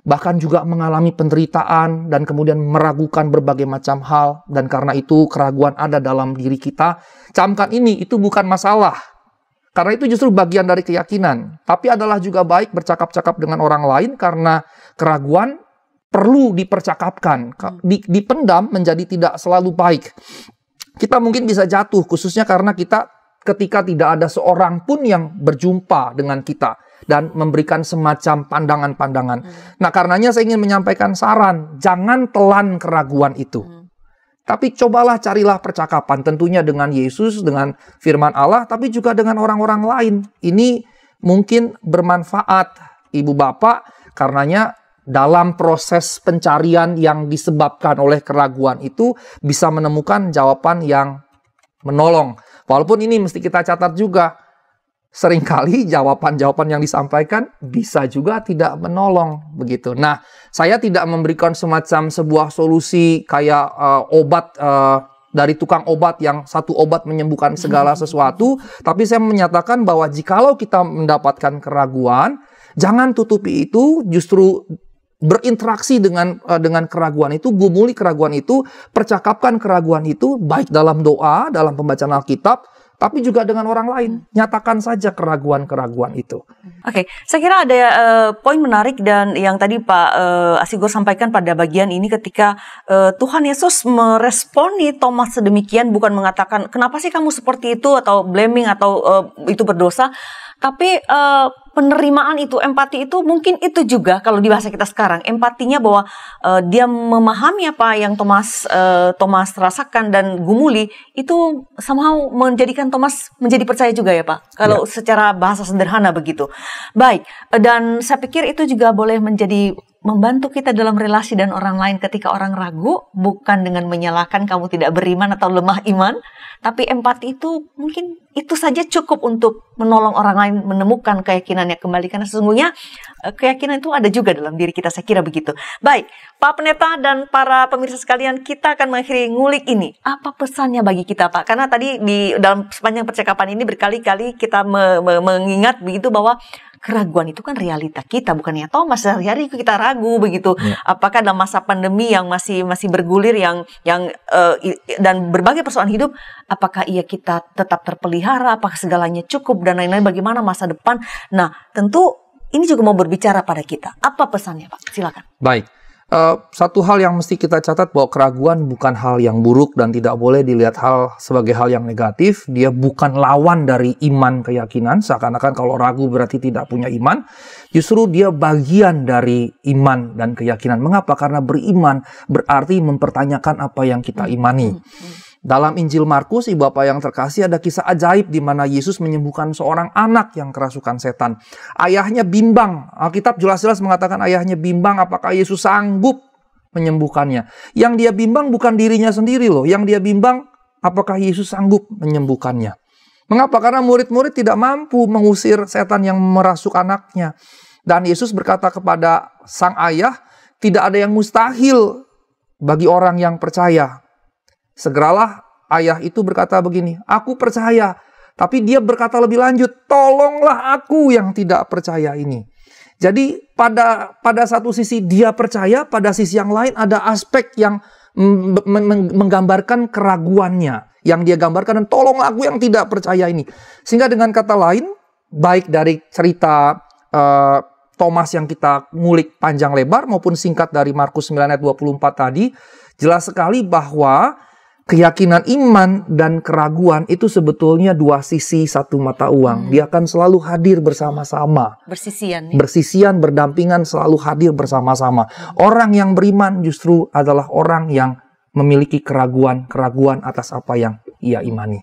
B: bahkan juga mengalami penderitaan dan kemudian meragukan berbagai macam hal. Dan karena itu keraguan ada dalam diri kita. Camkan ini, itu bukan masalah. Karena itu justru bagian dari keyakinan. Tapi adalah juga baik bercakap-cakap dengan orang lain karena keraguan perlu dipercakapkan, dipendam menjadi tidak selalu baik. Kita mungkin bisa jatuh, khususnya karena kita ketika tidak ada seorang pun yang berjumpa dengan kita dan memberikan semacam pandangan-pandangan. Nah, karenanya saya ingin menyampaikan saran, jangan telan keraguan itu. Tapi cobalah carilah percakapan, tentunya dengan Yesus, dengan firman Allah, tapi juga dengan orang-orang lain. Ini mungkin bermanfaat, ibu bapak, karenanya dalam proses pencarian yang disebabkan oleh keraguan itu bisa menemukan jawaban yang menolong. Walaupun ini mesti kita catat juga, seringkali jawaban-jawaban yang disampaikan bisa juga tidak menolong begitu. Nah, saya tidak memberikan semacam sebuah solusi kayak obat dari tukang obat yang satu obat menyembuhkan segala sesuatu, tapi saya menyatakan bahwa jikalau kita mendapatkan keraguan, jangan tutupi itu, justru berinteraksi dengan keraguan itu, gumuli keraguan itu, percakapkan keraguan itu, baik dalam doa, dalam pembacaan Alkitab, tapi juga dengan orang lain. Nyatakan saja keraguan-keraguan itu.
A: Oke, saya kira ada poin menarik dan yang tadi Pak Asigor sampaikan pada bagian ini ketika Tuhan Yesus meresponi Thomas sedemikian, bukan mengatakan, kenapa sih kamu seperti itu, atau blaming, atau itu berdosa. Tapi penerimaan itu, empati itu, mungkin itu juga kalau di bahasa kita sekarang, empatinya bahwa dia memahami apa yang Thomas rasakan dan gumuli, itu somehow menjadikan Thomas menjadi percaya juga ya Pak, kalau secara bahasa sederhana begitu. Baik, dan saya pikir itu juga boleh menjadi membantu kita dalam relasi dan orang lain ketika orang ragu, bukan dengan menyalahkan kamu tidak beriman atau lemah iman, tapi empati itu mungkin itu saja cukup untuk menolong orang lain menemukan keyakinannya kembali, karena sesungguhnya keyakinan itu ada juga dalam diri kita, saya kira begitu. Baik, Pak Pendeta dan para pemirsa sekalian, kita akan mengakhiri ngulik ini. Apa pesannya bagi kita Pak? Karena tadi di dalam sepanjang percakapan ini berkali-kali kita mengingat begitu bahwa keraguan itu kan realita kita, bukannya Thomas sehari-hari kita ragu begitu. Apakah dalam masa pandemi yang masih bergulir yang dan berbagai persoalan hidup, apakah kita tetap terpelihara, apakah segalanya cukup dan lain-lain, bagaimana masa depan? Nah, tentu ini juga mau berbicara pada kita. Apa pesannya Pak? Silakan.
B: Baik. Satu hal yang mesti kita catat bahwa keraguan bukan hal yang buruk dan tidak boleh dilihat sebagai hal yang negatif. Dia bukan lawan dari iman keyakinan. Seakan-akan kalau ragu berarti tidak punya iman. Justru dia bagian dari iman dan keyakinan. Mengapa? Karena beriman berarti mempertanyakan apa yang kita imani. Dalam Injil Markus, ibu bapak yang terkasih, ada kisah ajaib di mana Yesus menyembuhkan seorang anak yang kerasukan setan. Ayahnya bimbang. Alkitab jelas-jelas mengatakan ayahnya bimbang apakah Yesus sanggup menyembuhkannya. Yang dia bimbang bukan dirinya sendiri loh. Yang dia bimbang apakah Yesus sanggup menyembuhkannya. Mengapa? Karena murid-murid tidak mampu mengusir setan yang merasuk anaknya. Dan Yesus berkata kepada sang ayah, tidak ada yang mustahil bagi orang yang percaya. Segeralah ayah itu berkata begini, aku percaya. Tapi dia berkata lebih lanjut, tolonglah aku yang tidak percaya ini. Jadi pada satu sisi dia percaya, pada sisi yang lain ada aspek yang menggambarkan keraguannya. Yang dia gambarkan, tolonglah aku yang tidak percaya ini. Sehingga dengan kata lain, baik dari cerita Thomas yang kita ngulik panjang lebar maupun singkat dari Markus 9 ayat 24 tadi, jelas sekali bahwa keyakinan iman dan keraguan itu sebetulnya dua sisi satu mata uang. Dia akan selalu hadir bersama-sama.
A: Bersisian. Ya?
B: Bersisian, berdampingan, selalu hadir bersama-sama. Orang yang beriman justru adalah orang yang memiliki keraguan atas apa yang ia imani.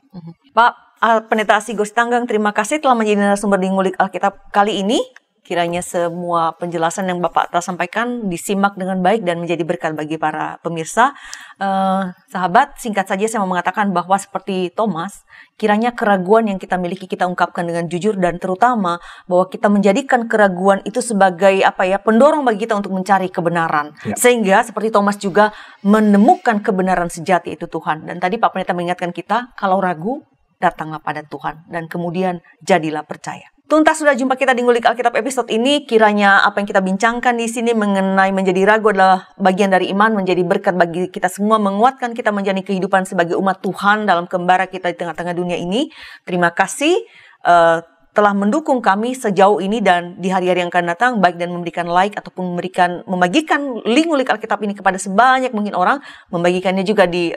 A: Pak Pendeta Asigo Sitanggang, terima kasih telah menjadi narasumber di Ngulik Alkitab kali ini. Kiranya semua penjelasan yang Bapak telah sampaikan disimak dengan baik dan menjadi berkat bagi para pemirsa. Sahabat, singkat saja saya mau mengatakan bahwa seperti Thomas, kiranya keraguan yang kita miliki kita ungkapkan dengan jujur, dan terutama bahwa kita menjadikan keraguan itu sebagai pendorong bagi kita untuk mencari kebenaran. Ya. Sehingga seperti Thomas juga menemukan kebenaran sejati itu Tuhan. Dan tadi Pak Pendeta mengingatkan kita, kalau ragu, datanglah pada Tuhan dan kemudian jadilah percaya. Tuntas sudah jumpa kita di Ngulik Alkitab episode ini. Kiranya apa yang kita bincangkan di sini mengenai menjadi ragu adalah bagian dari iman, menjadi berkat bagi kita semua, menguatkan kita menjalani kehidupan sebagai umat Tuhan dalam kembara kita di tengah-tengah dunia ini. Terima kasih telah mendukung kami sejauh ini, dan di hari-hari yang akan datang, baik dan memberikan like ataupun membagikan link Ngulik Alkitab ini kepada sebanyak mungkin orang, membagikannya juga di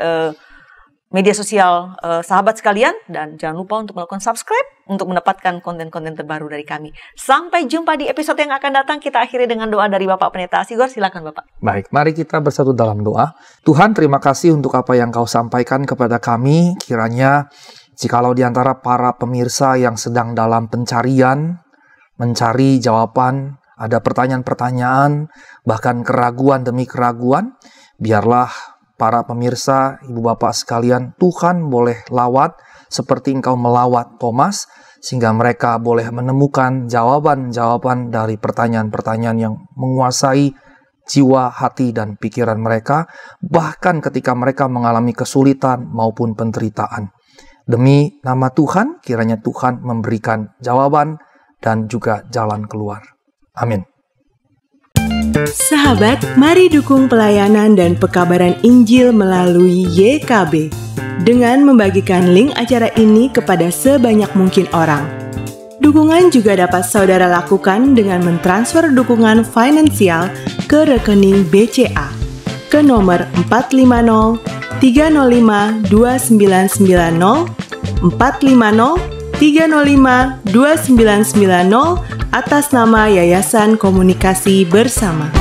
A: media sosial sahabat sekalian, dan jangan lupa untuk melakukan subscribe untuk mendapatkan konten-konten terbaru dari kami. Sampai jumpa di episode yang akan datang. Kita akhiri dengan doa dari Bapak Pendeta Asigo. Silakan Bapak.
B: Baik, mari kita bersatu dalam doa. Tuhan, terima kasih untuk apa yang Kau sampaikan kepada kami. Kiranya jikalau di antara para pemirsa yang sedang dalam pencarian, mencari jawaban, ada pertanyaan-pertanyaan, bahkan keraguan demi keraguan, biarlah para pemirsa, ibu bapak sekalian, Tuhan boleh lawat seperti Engkau melawat Thomas, sehingga mereka boleh menemukan jawaban-jawaban dari pertanyaan-pertanyaan yang menguasai jiwa, hati, dan pikiran mereka, bahkan ketika mereka mengalami kesulitan maupun penderitaan. Demi nama Tuhan, kiranya Tuhan memberikan jawaban dan juga jalan keluar. Amin.
D: Sahabat, mari dukung pelayanan dan pekabaran Injil melalui YKB dengan membagikan link acara ini kepada sebanyak mungkin orang. Dukungan juga dapat saudara lakukan dengan mentransfer dukungan finansial ke rekening BCA ke nomor 450 305 2990 450 305 2990 atas nama Yayasan Komunikasi Bersama.